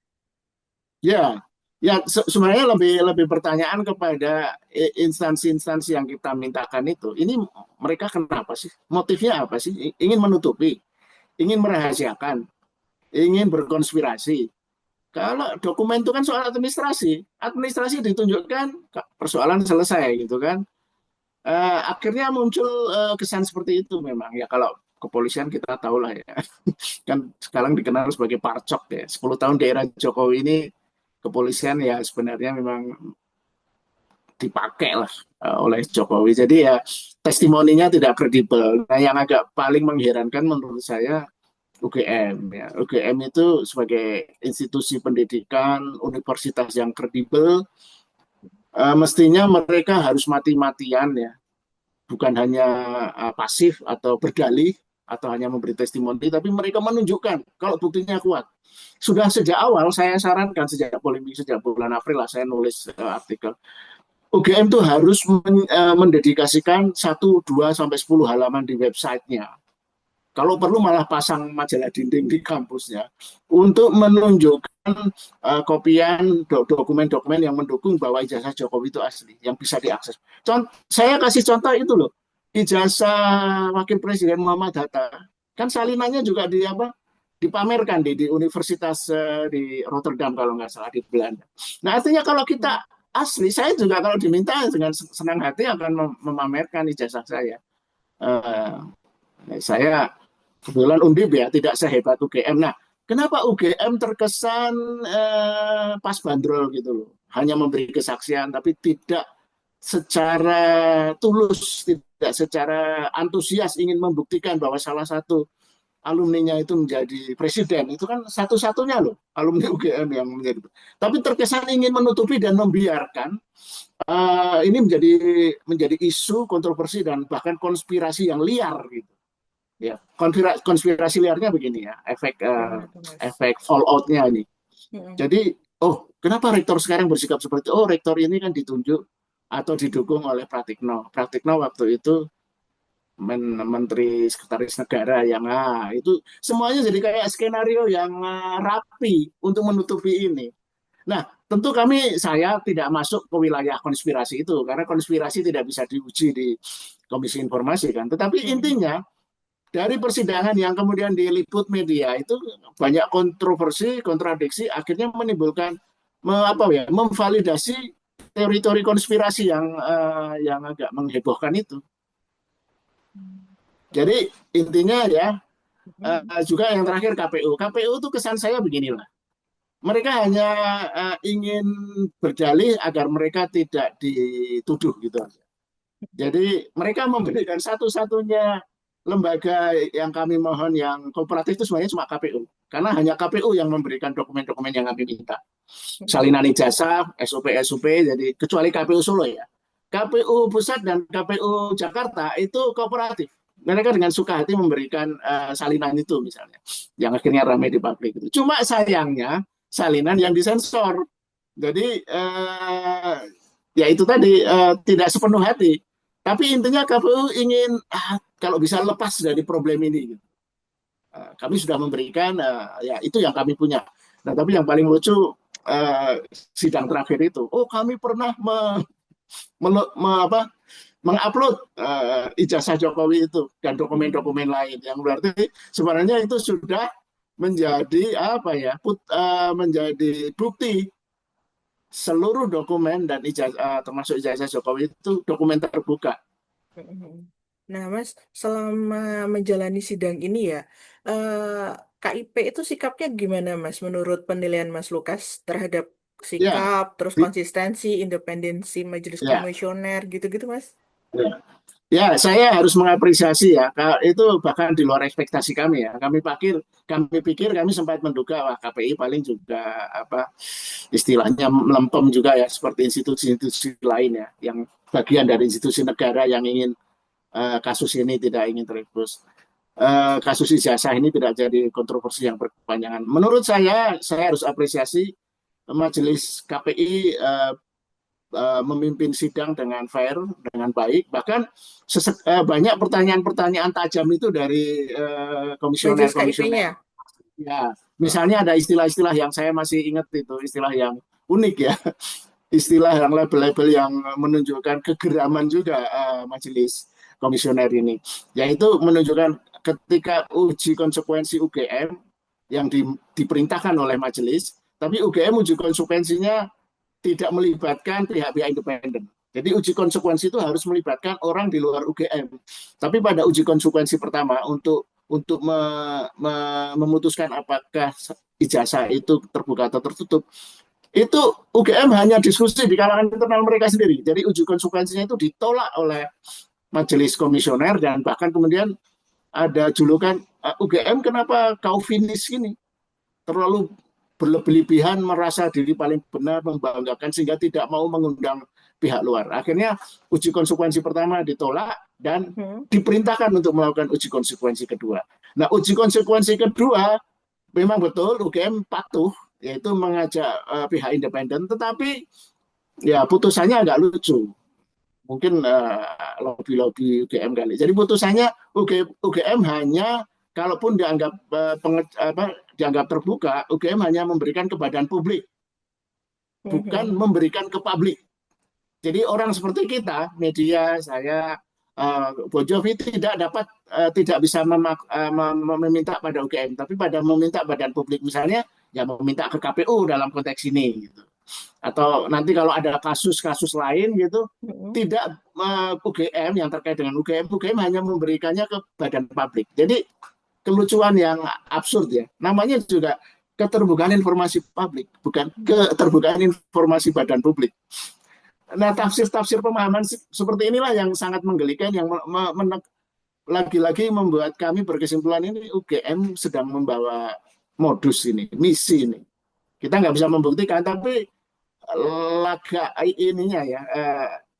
Ya, ya sebenarnya lebih lebih pertanyaan kepada instansi-instansi yang kita mintakan itu. Ini mereka kenapa sih? Motifnya apa sih? Ingin menutupi, ingin merahasiakan, ingin berkonspirasi. Kalau dokumen itu kan soal administrasi, administrasi ditunjukkan persoalan selesai gitu kan. Akhirnya muncul kesan seperti itu memang ya. Kalau kepolisian kita tahu lah ya, kan sekarang dikenal sebagai parcok ya. 10 tahun di era Jokowi ini kepolisian ya sebenarnya memang dipakai lah oleh Jokowi. Jadi ya testimoninya tidak kredibel. Nah, yang agak paling mengherankan menurut saya UGM ya. UGM itu sebagai institusi pendidikan, universitas yang kredibel, mestinya mereka harus mati-matian ya, bukan hanya pasif atau berdalih atau hanya memberi testimoni, tapi mereka menunjukkan kalau buktinya kuat. Sudah sejak awal saya sarankan, sejak polemik sejak bulan April lah saya nulis artikel. UGM itu harus mendedikasikan 1, 2 sampai 10 halaman di websitenya. Kalau perlu malah pasang majalah dinding di kampusnya untuk menunjukkan kopian dokumen-dokumen yang mendukung bahwa ijazah Jokowi itu asli, yang bisa diakses. Saya kasih contoh itu loh, ijazah Wakil Presiden Muhammad Hatta, kan salinannya juga dipamerkan di universitas di Rotterdam kalau nggak salah, di Belanda. Nah artinya kalau kita asli, saya juga kalau diminta dengan senang hati akan memamerkan ijazah saya. Saya kebetulan Undip ya, tidak sehebat UGM. Nah, kenapa UGM terkesan pas bandrol gitu loh, hanya memberi kesaksian tapi tidak secara tulus, tidak secara antusias ingin membuktikan bahwa salah satu alumninya itu menjadi presiden. Itu kan satu-satunya loh alumni UGM yang menjadi. Tapi terkesan ingin menutupi dan membiarkan ini menjadi isu kontroversi dan bahkan konspirasi yang liar gitu. Ya, konspirasi liarnya begini ya, efek fallout-nya ini. Jadi, kenapa rektor sekarang bersikap seperti itu? Rektor ini kan ditunjuk atau didukung oleh Pratikno. Pratikno waktu itu Menteri Sekretaris Negara yang itu semuanya jadi kayak skenario yang rapi untuk menutupi ini. Nah, tentu saya tidak masuk ke wilayah konspirasi itu karena konspirasi tidak bisa diuji di Komisi Informasi kan. Tetapi intinya dari persidangan yang kemudian diliput media itu banyak kontroversi, kontradiksi, akhirnya menimbulkan memvalidasi teori-teori konspirasi yang agak menghebohkan itu. Jadi intinya ya juga yang terakhir KPU. KPU itu kesan saya beginilah. Mereka hanya ingin berdalih agar mereka tidak dituduh gitu aja. Jadi mereka memberikan satu-satunya lembaga yang kami mohon yang kooperatif itu sebenarnya cuma KPU. Karena hanya KPU yang memberikan dokumen-dokumen yang kami minta. Salinan ijazah, SOP, jadi kecuali KPU Solo ya. KPU Pusat dan KPU Jakarta itu kooperatif. Mereka dengan suka hati memberikan salinan itu misalnya. Yang akhirnya ramai di publik itu. Cuma sayangnya salinan yang disensor. Jadi ya itu tadi tidak sepenuh hati. Tapi intinya KPU ingin kalau bisa lepas dari problem ini. Kami sudah memberikan, ya itu yang kami punya. Nah, tapi yang paling lucu sidang terakhir itu, kami pernah mengupload ijazah Jokowi itu dan dokumen-dokumen lain. Yang berarti sebenarnya itu sudah menjadi apa ya menjadi bukti seluruh dokumen dan ijazah termasuk ijazah Jokowi itu dokumen terbuka. Mhm. Nah, Mas, selama menjalani sidang ini ya, KIP itu sikapnya gimana, Mas? Menurut penilaian Mas Lukas terhadap Ya, sikap, terus di- konsistensi, independensi majelis ya, komisioner, gitu-gitu, Mas? ya. Ya, saya harus mengapresiasi ya. Itu bahkan di luar ekspektasi kami ya. Kami pikir kami sempat menduga wah KPI paling juga apa istilahnya melempem juga ya seperti institusi-institusi lain ya yang bagian dari institusi negara yang ingin kasus ini tidak ingin terus kasus ijazah ini tidak jadi kontroversi yang berkepanjangan. Menurut saya harus apresiasi majelis KPI memimpin sidang dengan fair, dengan baik. Bahkan banyak pertanyaan-pertanyaan tajam itu dari Majelis komisioner-komisioner. KIP-nya. Ya, misalnya ada istilah-istilah yang saya masih ingat itu, istilah yang unik ya, istilah yang label-label yang menunjukkan kegeraman juga majelis komisioner ini, yaitu menunjukkan ketika uji konsekuensi UGM yang diperintahkan oleh majelis, tapi UGM uji konsekuensinya tidak melibatkan pihak-pihak independen. Jadi uji konsekuensi itu harus melibatkan orang di luar UGM. Tapi pada uji konsekuensi pertama untuk memutuskan apakah ijazah itu terbuka atau tertutup, itu UGM hanya diskusi di kalangan internal mereka sendiri. Jadi uji konsekuensinya itu ditolak oleh majelis komisioner dan bahkan kemudian ada julukan UGM kenapa kau finish ini? Terlalu berlebihan merasa diri paling benar membanggakan sehingga tidak mau mengundang pihak luar. Akhirnya uji konsekuensi pertama ditolak dan Hmm. diperintahkan untuk melakukan uji konsekuensi kedua. Nah, uji konsekuensi kedua memang betul UGM patuh yaitu mengajak pihak independen tetapi ya putusannya agak lucu. Mungkin lobby-lobby UGM kali. Jadi putusannya UGM hanya kalaupun dianggap terbuka, UGM hanya memberikan ke badan publik, bukan Mhm. memberikan ke publik. Jadi orang seperti kita, media, saya, Bojovi tidak bisa meminta pada UGM, tapi pada meminta badan publik misalnya, ya meminta ke KPU dalam konteks ini. Gitu. Atau nanti kalau ada kasus-kasus lain gitu, Mhm. tidak UGM yang terkait dengan UGM hanya memberikannya ke badan publik. Jadi kelucuan yang absurd ya. Namanya juga keterbukaan informasi publik, bukan keterbukaan informasi badan publik. Nah, tafsir-tafsir pemahaman seperti inilah yang sangat menggelikan, yang lagi-lagi membuat kami berkesimpulan ini UGM sedang membawa modus ini, misi ini. Kita nggak bisa membuktikan, tapi laga ininya ya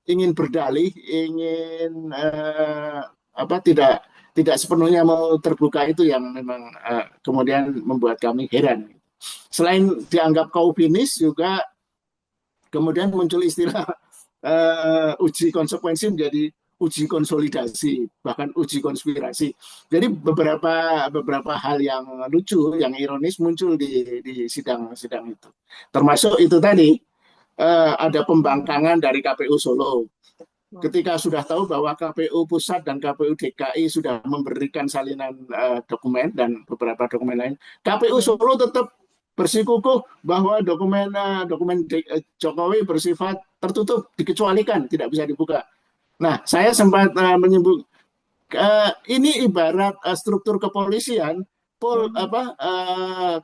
ingin berdalih, ingin apa tidak sepenuhnya mau terbuka itu yang memang kemudian membuat kami heran. Selain dianggap kau finish juga kemudian muncul istilah uji konsekuensi menjadi uji konsolidasi, bahkan uji konspirasi. Jadi beberapa hal yang lucu, yang ironis muncul di sidang-sidang itu. Termasuk itu tadi ada pembangkangan dari KPU Solo. Ketika sudah tahu bahwa KPU Pusat dan KPU DKI sudah memberikan salinan dokumen dan beberapa dokumen lain, KPU Mhm. Solo tetap bersikukuh bahwa dokumen Jokowi bersifat tertutup, dikecualikan, tidak bisa dibuka. Nah, saya sempat menyebut ini ibarat struktur kepolisian, Mhm.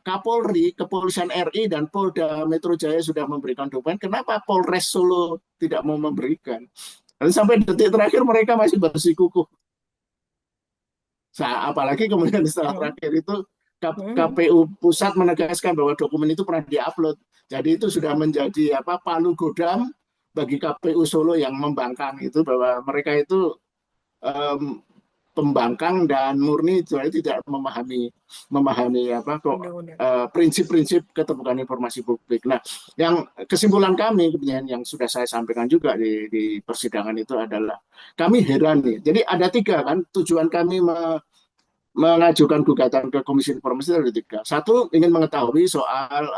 Kapolri, Kepolisian RI dan Polda Metro Jaya sudah memberikan dokumen. Kenapa Polres Solo tidak mau memberikan? Dan sampai detik terakhir mereka masih bersikukuh. Apalagi kemudian setelah Mhm. terakhir itu Mhm. KPU pusat menegaskan bahwa dokumen itu pernah diupload. Jadi itu sudah menjadi palu godam bagi KPU Solo yang membangkang itu bahwa mereka itu em, pembangkang dan murni tidak memahami Undang-undang. prinsip-prinsip keterbukaan informasi publik. Nah, yang kesimpulan kami kemudian yang sudah saya sampaikan juga di persidangan itu adalah kami heran nih. Jadi ada tiga kan tujuan kami mengajukan gugatan ke Komisi Informasi ada tiga. Satu ingin mengetahui soal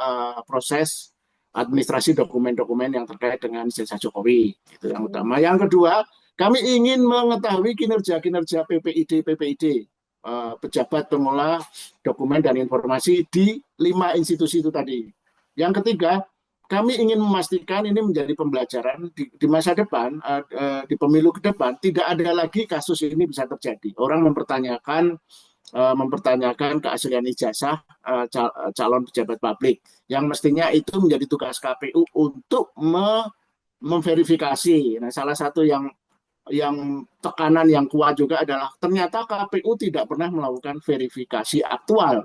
proses administrasi dokumen-dokumen yang terkait dengan ijazah Jokowi itu yang Mhm. utama. Yang kedua kami ingin mengetahui kinerja-kinerja PPID pejabat pengelola dokumen dan informasi di 5 institusi itu tadi. Yang ketiga, kami ingin memastikan ini menjadi pembelajaran di masa depan, di pemilu ke depan, tidak ada lagi kasus ini bisa terjadi. Orang mempertanyakan keaslian ijazah calon pejabat publik, yang mestinya itu menjadi tugas KPU untuk memverifikasi. Nah, salah satu yang tekanan yang kuat juga adalah ternyata KPU tidak pernah melakukan verifikasi aktual.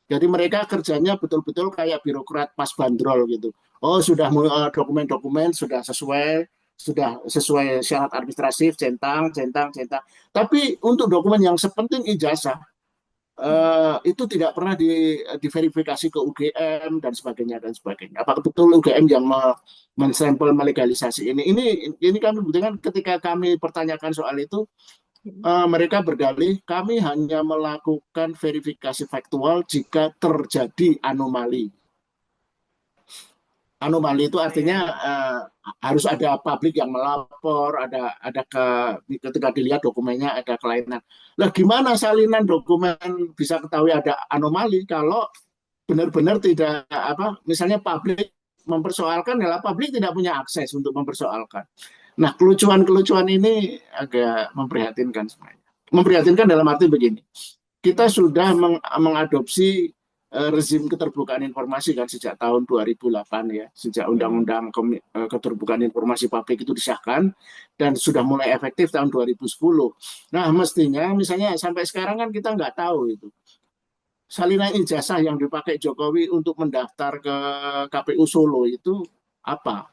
Jadi mereka kerjanya betul-betul kayak birokrat pas bandrol gitu. Oh, sudah dokumen-dokumen sudah sesuai syarat administratif, centang. Tapi untuk dokumen yang sepenting ijazah itu tidak pernah diverifikasi ke UGM dan sebagainya dan sebagainya. Apakah betul UGM yang mensampel melegalisasi ini? Ini kami buktikan ketika kami pertanyakan soal itu. Mereka berdalih kami hanya melakukan verifikasi faktual jika terjadi anomali. Anomali itu artinya harus ada publik yang melapor, ketika dilihat dokumennya ada kelainan. Lah gimana salinan dokumen bisa ketahui ada anomali kalau benar-benar tidak misalnya publik mempersoalkan, adalah publik tidak punya akses untuk mempersoalkan. Nah, kelucuan-kelucuan ini agak memprihatinkan sebenarnya. Memprihatinkan dalam arti begini, kita sudah mengadopsi rezim keterbukaan informasi kan sejak tahun 2008 ya, sejak Undang-Undang Keterbukaan Informasi Publik itu disahkan dan sudah mulai efektif tahun 2010. Nah, mestinya misalnya sampai sekarang kan kita nggak tahu itu. Salinan ijazah yang dipakai Jokowi untuk mendaftar ke KPU Solo itu apa?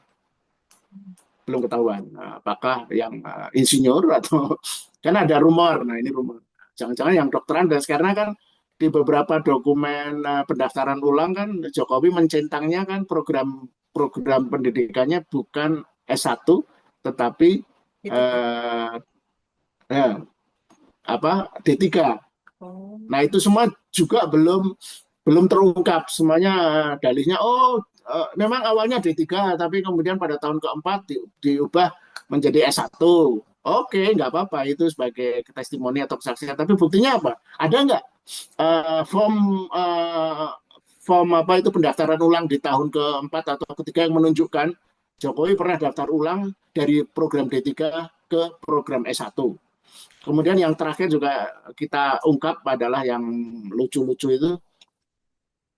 Belum ketahuan. Apakah yang insinyur atau kan ada rumor. Nah, ini rumor. Jangan-jangan yang dokteran, dan sekarang kan di beberapa dokumen pendaftaran ulang kan Jokowi mencentangnya kan program pendidikannya bukan S1 tetapi D3. Nah, itu semua juga belum terungkap semuanya. Dalihnya memang awalnya D3 tapi kemudian pada tahun keempat diubah menjadi S1. Oke, nggak apa-apa itu sebagai testimoni atau kesaksian, tapi buktinya apa? Ada nggak form itu pendaftaran ulang di tahun keempat atau ketiga yang menunjukkan Jokowi pernah daftar ulang dari program D3 ke program S1. Kemudian yang terakhir juga kita ungkap adalah yang lucu-lucu itu.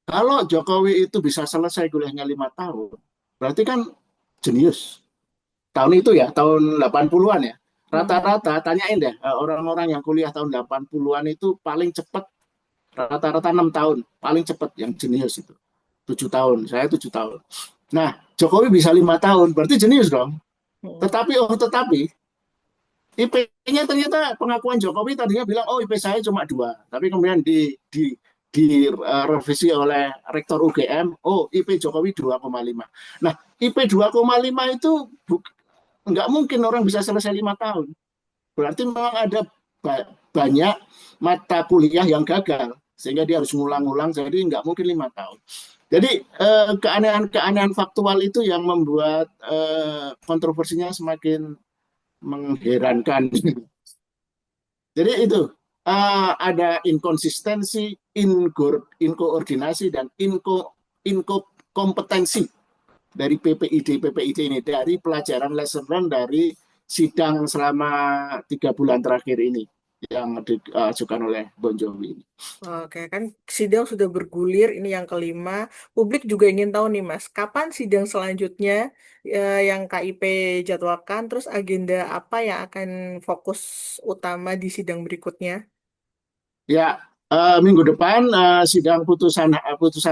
Kalau Jokowi itu bisa selesai kuliahnya 5 tahun, berarti kan jenius. Tahun itu ya, tahun 80-an ya. Rata-rata, tanyain deh, orang-orang yang kuliah tahun 80-an itu paling cepat, rata-rata 6 tahun, paling cepat yang jenius itu. 7 tahun, saya 7 tahun. Nah, Jokowi bisa 5 tahun, berarti jenius dong. Tetapi IP-nya ternyata pengakuan Jokowi tadinya bilang, IP saya cuma 2. Tapi kemudian direvisi oleh Rektor UGM, IP Jokowi 2,5. Nah, IP 2,5 itu nggak mungkin orang bisa selesai 5 tahun. Berarti memang ada banyak mata kuliah yang gagal, sehingga dia harus ngulang-ngulang, jadi nggak mungkin 5 tahun. Jadi keanehan-keanehan faktual itu yang membuat kontroversinya semakin mengherankan. Jadi itu ada inkonsistensi, inkoordinasi dan inkompetensi dari PPID ini, dari pelajaran lesson learned dari sidang selama 3 bulan terakhir ini yang diajukan oleh Bon Jovi ini. Oke, kan sidang sudah bergulir, ini yang kelima. Publik juga ingin tahu nih Mas, kapan sidang selanjutnya yang KIP jadwalkan, terus agenda apa yang akan fokus utama di sidang berikutnya? Ya, minggu depan sidang putusan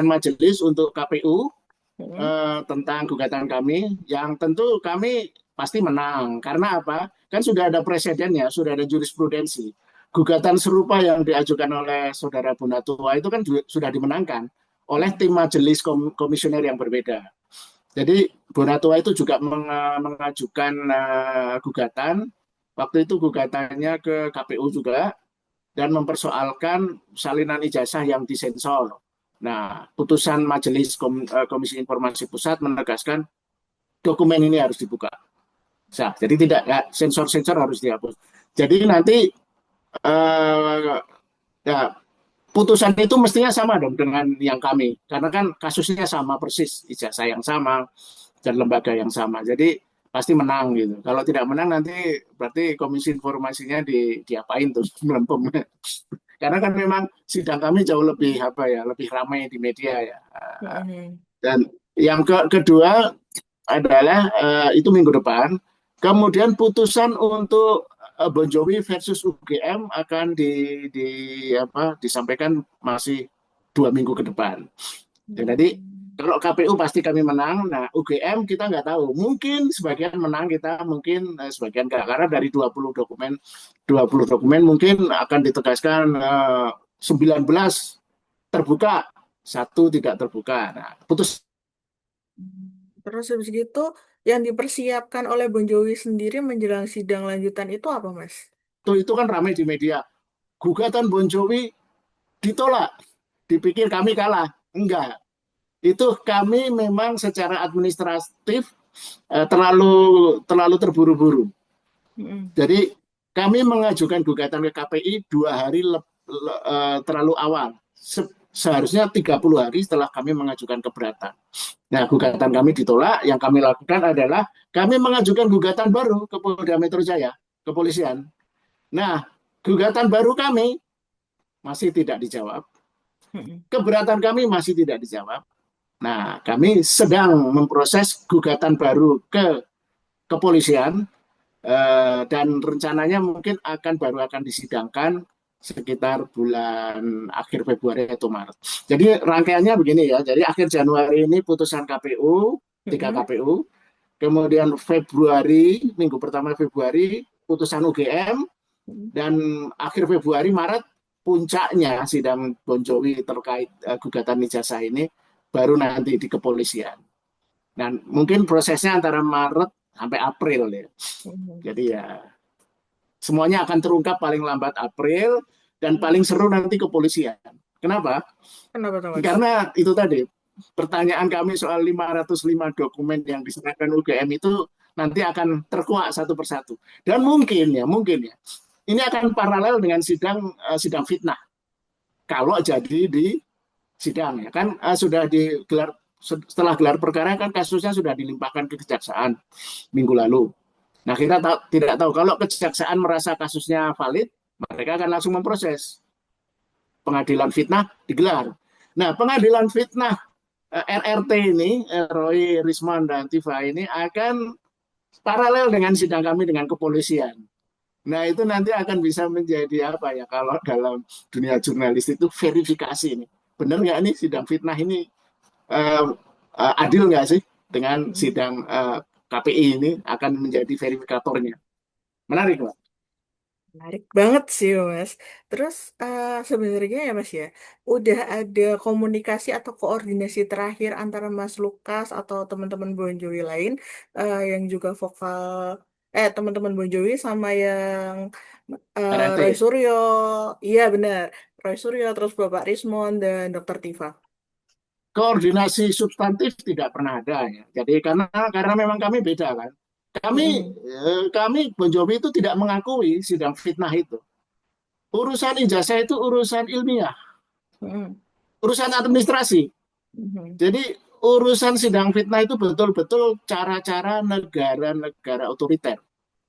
majelis untuk KPU tentang gugatan kami, yang tentu kami pasti menang. Karena apa? Kan sudah ada presidennya, sudah ada jurisprudensi. Gugatan serupa yang diajukan oleh Saudara Bonatua itu kan sudah dimenangkan oleh tim majelis komisioner yang berbeda. Jadi Bonatua itu juga mengajukan gugatan. Waktu itu gugatannya ke KPU juga dan mempersoalkan salinan ijazah yang disensor. Nah, putusan Majelis Komisi Informasi Pusat menegaskan dokumen ini harus dibuka. Jadi tidak sensor-sensor harus dihapus. Jadi nanti Ya, putusan itu mestinya sama dong dengan yang kami, karena kan kasusnya sama persis, ijazah yang sama dan lembaga yang sama. Jadi pasti menang gitu. Kalau tidak menang nanti berarti komisi informasinya diapain tuh melempem. Karena kan memang sidang kami jauh lebih apa ya, lebih ramai di media ya. Mm-mm. Dan yang kedua adalah itu minggu depan. Kemudian putusan untuk Bon Jovi versus UGM akan disampaikan masih 2 minggu ke depan. Dan tadi Hmm. kalau KPU pasti kami menang. Nah, UGM kita nggak tahu. Mungkin sebagian menang kita, mungkin sebagian nggak. Karena dari 20 dokumen mungkin akan ditegaskan 19 terbuka, satu tidak terbuka. Nah, putus Terus habis gitu, yang dipersiapkan oleh Bon Jovi sendiri menjelang sidang lanjutan itu apa, Mas? itu kan ramai di media. Gugatan Bon Jovi ditolak. Dipikir kami kalah. Enggak. Itu kami memang secara administratif terlalu terlalu terburu-buru. Mm-mm. Jadi kami mengajukan gugatan ke KPI 2 hari terlalu awal. Seharusnya 30 hari setelah kami mengajukan keberatan. Nah, gugatan kami ditolak. Yang kami lakukan adalah kami mengajukan gugatan baru ke Polda Metro Jaya, kepolisian. Nah, gugatan baru kami masih tidak dijawab. Mm-mm. Keberatan kami masih tidak dijawab. Nah, kami sedang memproses gugatan baru ke kepolisian dan rencananya mungkin baru akan disidangkan sekitar bulan akhir Februari atau Maret. Jadi rangkaiannya begini ya. Jadi akhir Januari ini putusan KPU, 3 Mm-mm. KPU. Kemudian Februari, minggu pertama Februari, putusan UGM. Mm-mm. Dan akhir Februari, Maret, puncaknya sidang Bon Jovi terkait gugatan ijazah ini baru nanti di kepolisian. Dan mungkin prosesnya antara Maret sampai April ya. Mm-mm. Jadi ya semuanya akan terungkap paling lambat April dan Mm. paling seru nanti kepolisian. Kenapa? Kenapa tuh, Mas? Karena itu tadi pertanyaan kami soal 505 dokumen yang diserahkan UGM itu nanti akan terkuak satu persatu. Dan mungkin ya, ini akan paralel dengan sidang fitnah. Kalau jadi di sidang ya kan sudah digelar setelah gelar perkara kan kasusnya sudah dilimpahkan ke kejaksaan minggu lalu. Nah, kita tidak tahu kalau kejaksaan merasa kasusnya valid, mereka akan langsung memproses. Pengadilan fitnah digelar. Nah, pengadilan fitnah RRT ini, Roy, Risman, dan Tifa ini akan paralel dengan sidang kami dengan kepolisian. Nah, itu nanti akan bisa menjadi apa ya, kalau dalam dunia jurnalis itu verifikasi ini. Benar nggak nih sidang fitnah ini adil nggak sih dengan Mm. sidang KPI ini akan menjadi verifikatornya. Menarik, Pak. Menarik banget sih, Mas. Terus sebenarnya ya, Mas ya, udah ada komunikasi atau koordinasi terakhir antara Mas Lukas atau teman-teman Bon Jovi lain yang juga vokal, teman-teman Bon Jovi sama yang Roy RRT. Suryo, iya benar, Roy Suryo, terus Bapak Rismon dan Dokter Tifa. Koordinasi substantif tidak pernah ada ya. Jadi karena memang kami beda kan. Mm-mm. Kami Bon Jovi itu tidak mengakui sidang fitnah itu. Urusan ijazah itu urusan ilmiah, Mm-mm. urusan administrasi. Mm-mm. Jadi urusan sidang fitnah itu betul-betul cara-cara negara-negara otoriter.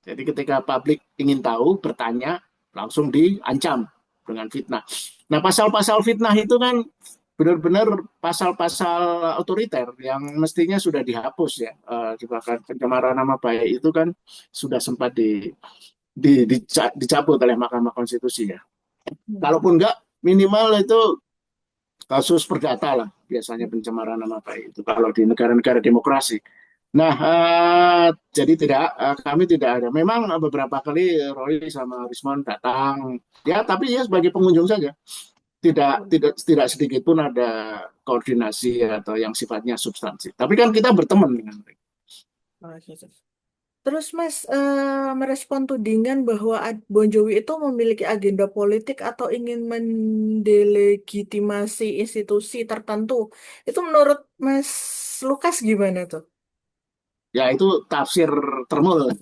Jadi ketika publik ingin tahu, bertanya, langsung diancam dengan fitnah. Nah, pasal-pasal fitnah itu kan benar-benar pasal-pasal otoriter yang mestinya sudah dihapus ya. Bahkan pencemaran nama baik itu kan sudah sempat dicabut oleh Mahkamah Konstitusi ya. Mm-mm. Kalaupun enggak, minimal itu kasus perdata lah biasanya pencemaran nama baik itu kalau di negara-negara demokrasi. Nah, jadi kami tidak ada. Memang beberapa kali Roy sama Risman datang, ya tapi ya sebagai pengunjung saja. Tidak sedikit pun ada koordinasi atau yang sifatnya substansi. Tapi kan kita berteman dengan mereka. Oh, gitu. Terus Mas merespon tudingan bahwa Bon Jovi itu memiliki agenda politik atau ingin mendelegitimasi institusi tertentu. Itu menurut Mas Lukas gimana tuh? Ya itu tafsir termul,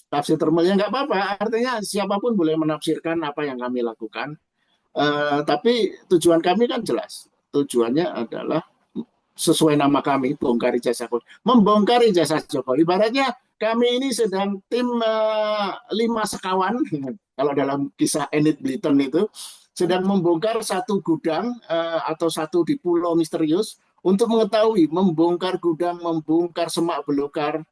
tafsir termulnya nggak apa-apa. Artinya siapapun boleh menafsirkan apa yang kami lakukan. Tapi tujuan kami kan jelas. Tujuannya adalah sesuai nama kami, bongkar ijazah Jokowi. Membongkar ijazah Jokowi. Ibaratnya kami ini sedang tim 5 sekawan, kalau dalam kisah Enid Blyton itu, sedang membongkar satu gudang atau satu di pulau misterius untuk mengetahui, membongkar gudang, membongkar semak belukar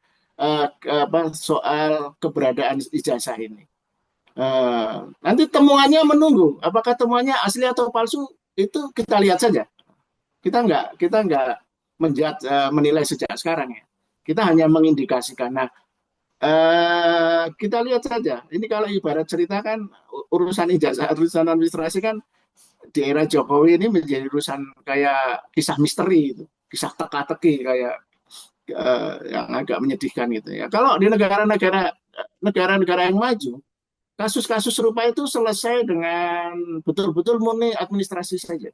soal keberadaan ijazah ini. Nanti temuannya menunggu, apakah temuannya asli atau palsu itu kita lihat saja. Kita nggak menilai sejak sekarang ya. Kita hanya mengindikasikan. Nah, kita lihat saja. Ini kalau ibarat cerita kan urusan ijazah, urusan administrasi kan di era Jokowi ini menjadi urusan kayak kisah misteri itu, kisah teka-teki kayak yang agak menyedihkan gitu ya. Kalau di negara-negara yang maju, kasus-kasus serupa itu selesai dengan betul-betul murni administrasi saja.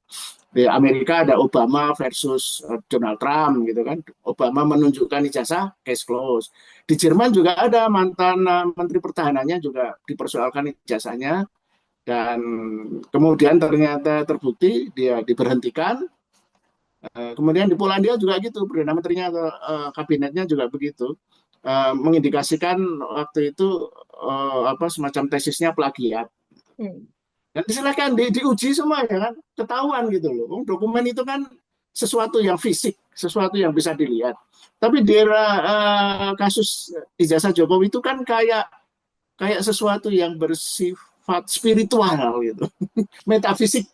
Di Amerika ada Obama versus Donald Trump gitu kan. Obama menunjukkan ijazah, case close. Di Jerman juga ada mantan Menteri Pertahanannya juga dipersoalkan ijazahnya dan kemudian ternyata terbukti dia diberhentikan. Kemudian di Polandia juga gitu, Perdana Menterinya atau kabinetnya juga begitu. Mengindikasikan waktu itu semacam tesisnya plagiat. Dan silakan diuji semua ya kan, ketahuan gitu loh. Dokumen itu kan sesuatu yang fisik, sesuatu yang bisa dilihat. Tapi di era kasus ijazah Jokowi itu kan kayak sesuatu yang bersifat spiritual gitu, metafisik.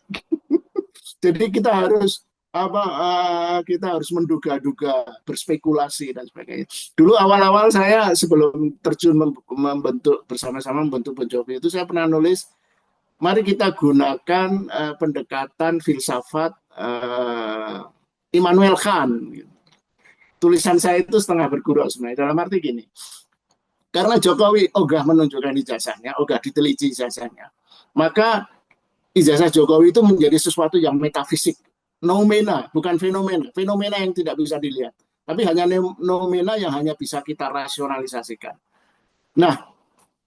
Jadi kita harus menduga-duga, berspekulasi dan sebagainya. Dulu awal-awal saya sebelum terjun bersama-sama membentuk Bon Jovi itu saya pernah nulis, mari kita gunakan pendekatan filsafat Immanuel Kant. Tulisan saya itu setengah bergurau sebenarnya, dalam arti gini, karena Jokowi ogah menunjukkan ijazahnya, ogah diteliti ijazahnya, maka ijazah Jokowi itu menjadi sesuatu yang metafisik, noumena, bukan fenomena yang tidak bisa dilihat, tapi hanya noumena yang hanya bisa kita rasionalisasikan. Nah,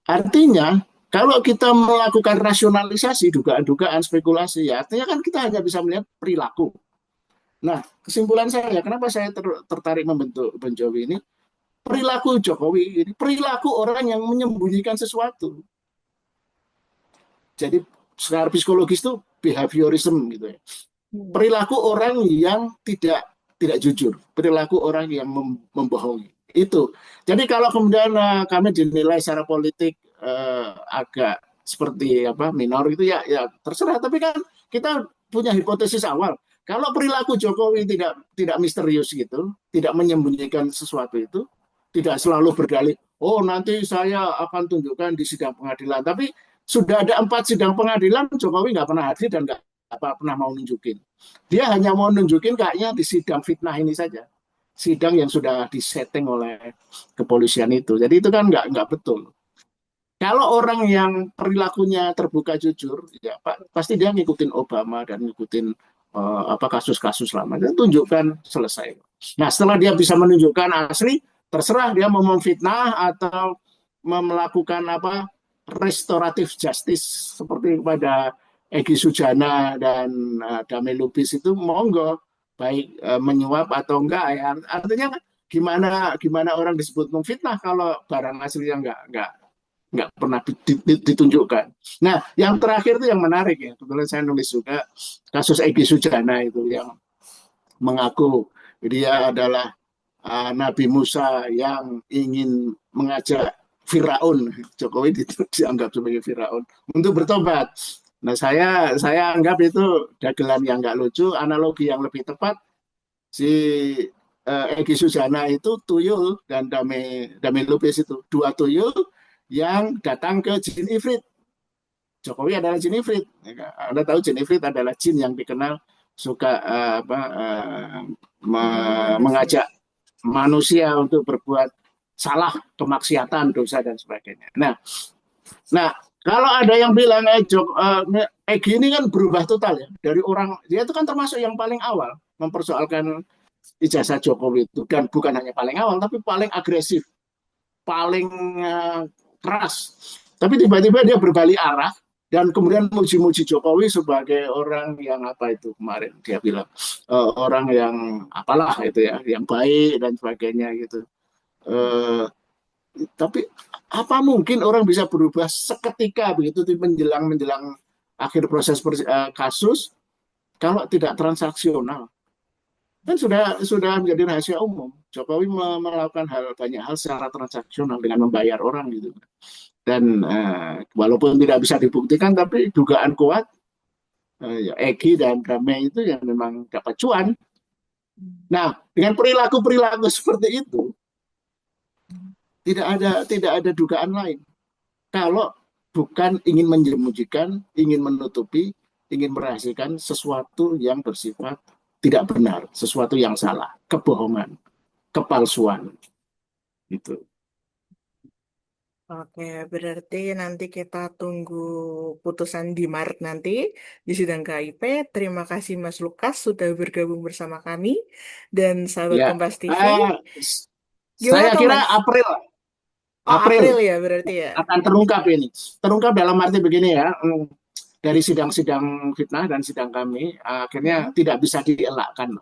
artinya kalau kita melakukan rasionalisasi, dugaan-dugaan, spekulasi, ya artinya kan kita hanya bisa melihat perilaku. Nah, kesimpulan saya, kenapa saya tertarik membentuk Bon Jovi ini, perilaku Jokowi ini, perilaku orang yang menyembunyikan sesuatu. Jadi secara psikologis itu behaviorism gitu ya. Perilaku orang yang tidak jujur, perilaku orang yang membohongi. Itu. Jadi kalau kemudian kami dinilai secara politik agak seperti minor itu ya terserah, tapi kan kita punya hipotesis awal. Kalau perilaku Jokowi tidak misterius gitu, tidak menyembunyikan sesuatu itu, tidak selalu berdalih, oh nanti saya akan tunjukkan di sidang pengadilan, tapi sudah ada 4 sidang pengadilan, Jokowi nggak pernah hadir dan nggak pernah mau nunjukin. Dia hanya mau nunjukin kayaknya di sidang fitnah ini saja. Sidang yang sudah disetting oleh kepolisian itu. Jadi itu kan nggak betul. Kalau orang yang perilakunya terbuka jujur, ya Pak, pasti dia ngikutin Obama dan ngikutin kasus-kasus lama. Dia tunjukkan selesai. Nah setelah dia bisa menunjukkan asli, terserah dia mau memfitnah atau melakukan restoratif justice seperti kepada Egy Sujana dan Damai Lubis itu monggo, baik menyuap atau enggak ya. Artinya gimana orang disebut memfitnah kalau barang aslinya nggak pernah ditunjukkan. Nah, yang terakhir itu yang menarik ya. Kebetulan saya nulis juga kasus Egy Sujana itu yang mengaku dia adalah Nabi Musa yang ingin mengajak Firaun, Jokowi dianggap sebagai Firaun untuk bertobat. Nah, saya anggap itu dagelan yang nggak lucu. Analogi yang lebih tepat, si Egy Sujana itu tuyul dan Damai Lubis itu 2 tuyul yang datang ke jin ifrit. Jokowi adalah jin ifrit. Anda tahu jin ifrit adalah jin yang dikenal suka mengajak manusia untuk berbuat salah, kemaksiatan, dosa dan sebagainya. Nah kalau ada yang bilang Egy ini kan berubah total ya dari orang, dia itu kan termasuk yang paling awal mempersoalkan ijazah Jokowi itu, dan bukan hanya paling awal tapi paling agresif, paling keras. Tapi tiba-tiba dia berbalik arah, dan kemudian muji-muji Jokowi sebagai orang yang apa itu kemarin dia bilang orang yang apalah itu ya, yang baik dan sebagainya gitu. Eh, tapi apa mungkin orang bisa berubah seketika begitu menjelang menjelang akhir proses kasus kalau tidak transaksional? Kan sudah menjadi rahasia umum. Jokowi melakukan banyak hal secara transaksional dengan membayar orang gitu. Dan walaupun tidak bisa dibuktikan, tapi dugaan kuat ya Egi dan Rame itu yang memang dapat cuan. Nah, dengan perilaku-perilaku seperti itu, tidak ada dugaan lain. Kalau bukan ingin menjemujikan, ingin menutupi, ingin merahasiakan sesuatu yang bersifat tidak benar, sesuatu yang salah, kebohongan, kepalsuan, gitu. Oke, berarti nanti kita tunggu putusan di Maret nanti di sidang KIP. Terima kasih Mas Lukas sudah bergabung bersama kami dan sahabat Ya, Kompas TV. eh, Gimana saya tuh kira Mas? April, Oh, April April ya berarti ya. akan terungkap ini. Terungkap dalam arti begini ya, dari sidang-sidang fitnah dan sidang kami, akhirnya Mm-mm. tidak bisa dielakkan,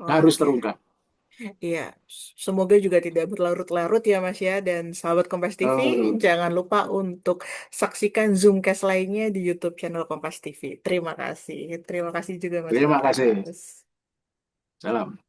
harus Oke. terungkap. Iya, semoga juga tidak berlarut-larut ya Mas ya. Dan sahabat Kompas TV, Eh, jangan lupa untuk saksikan Zoomcast lainnya di YouTube channel Kompas TV. Terima kasih. Terima kasih juga Mas terima kasih. Lukas. Salam.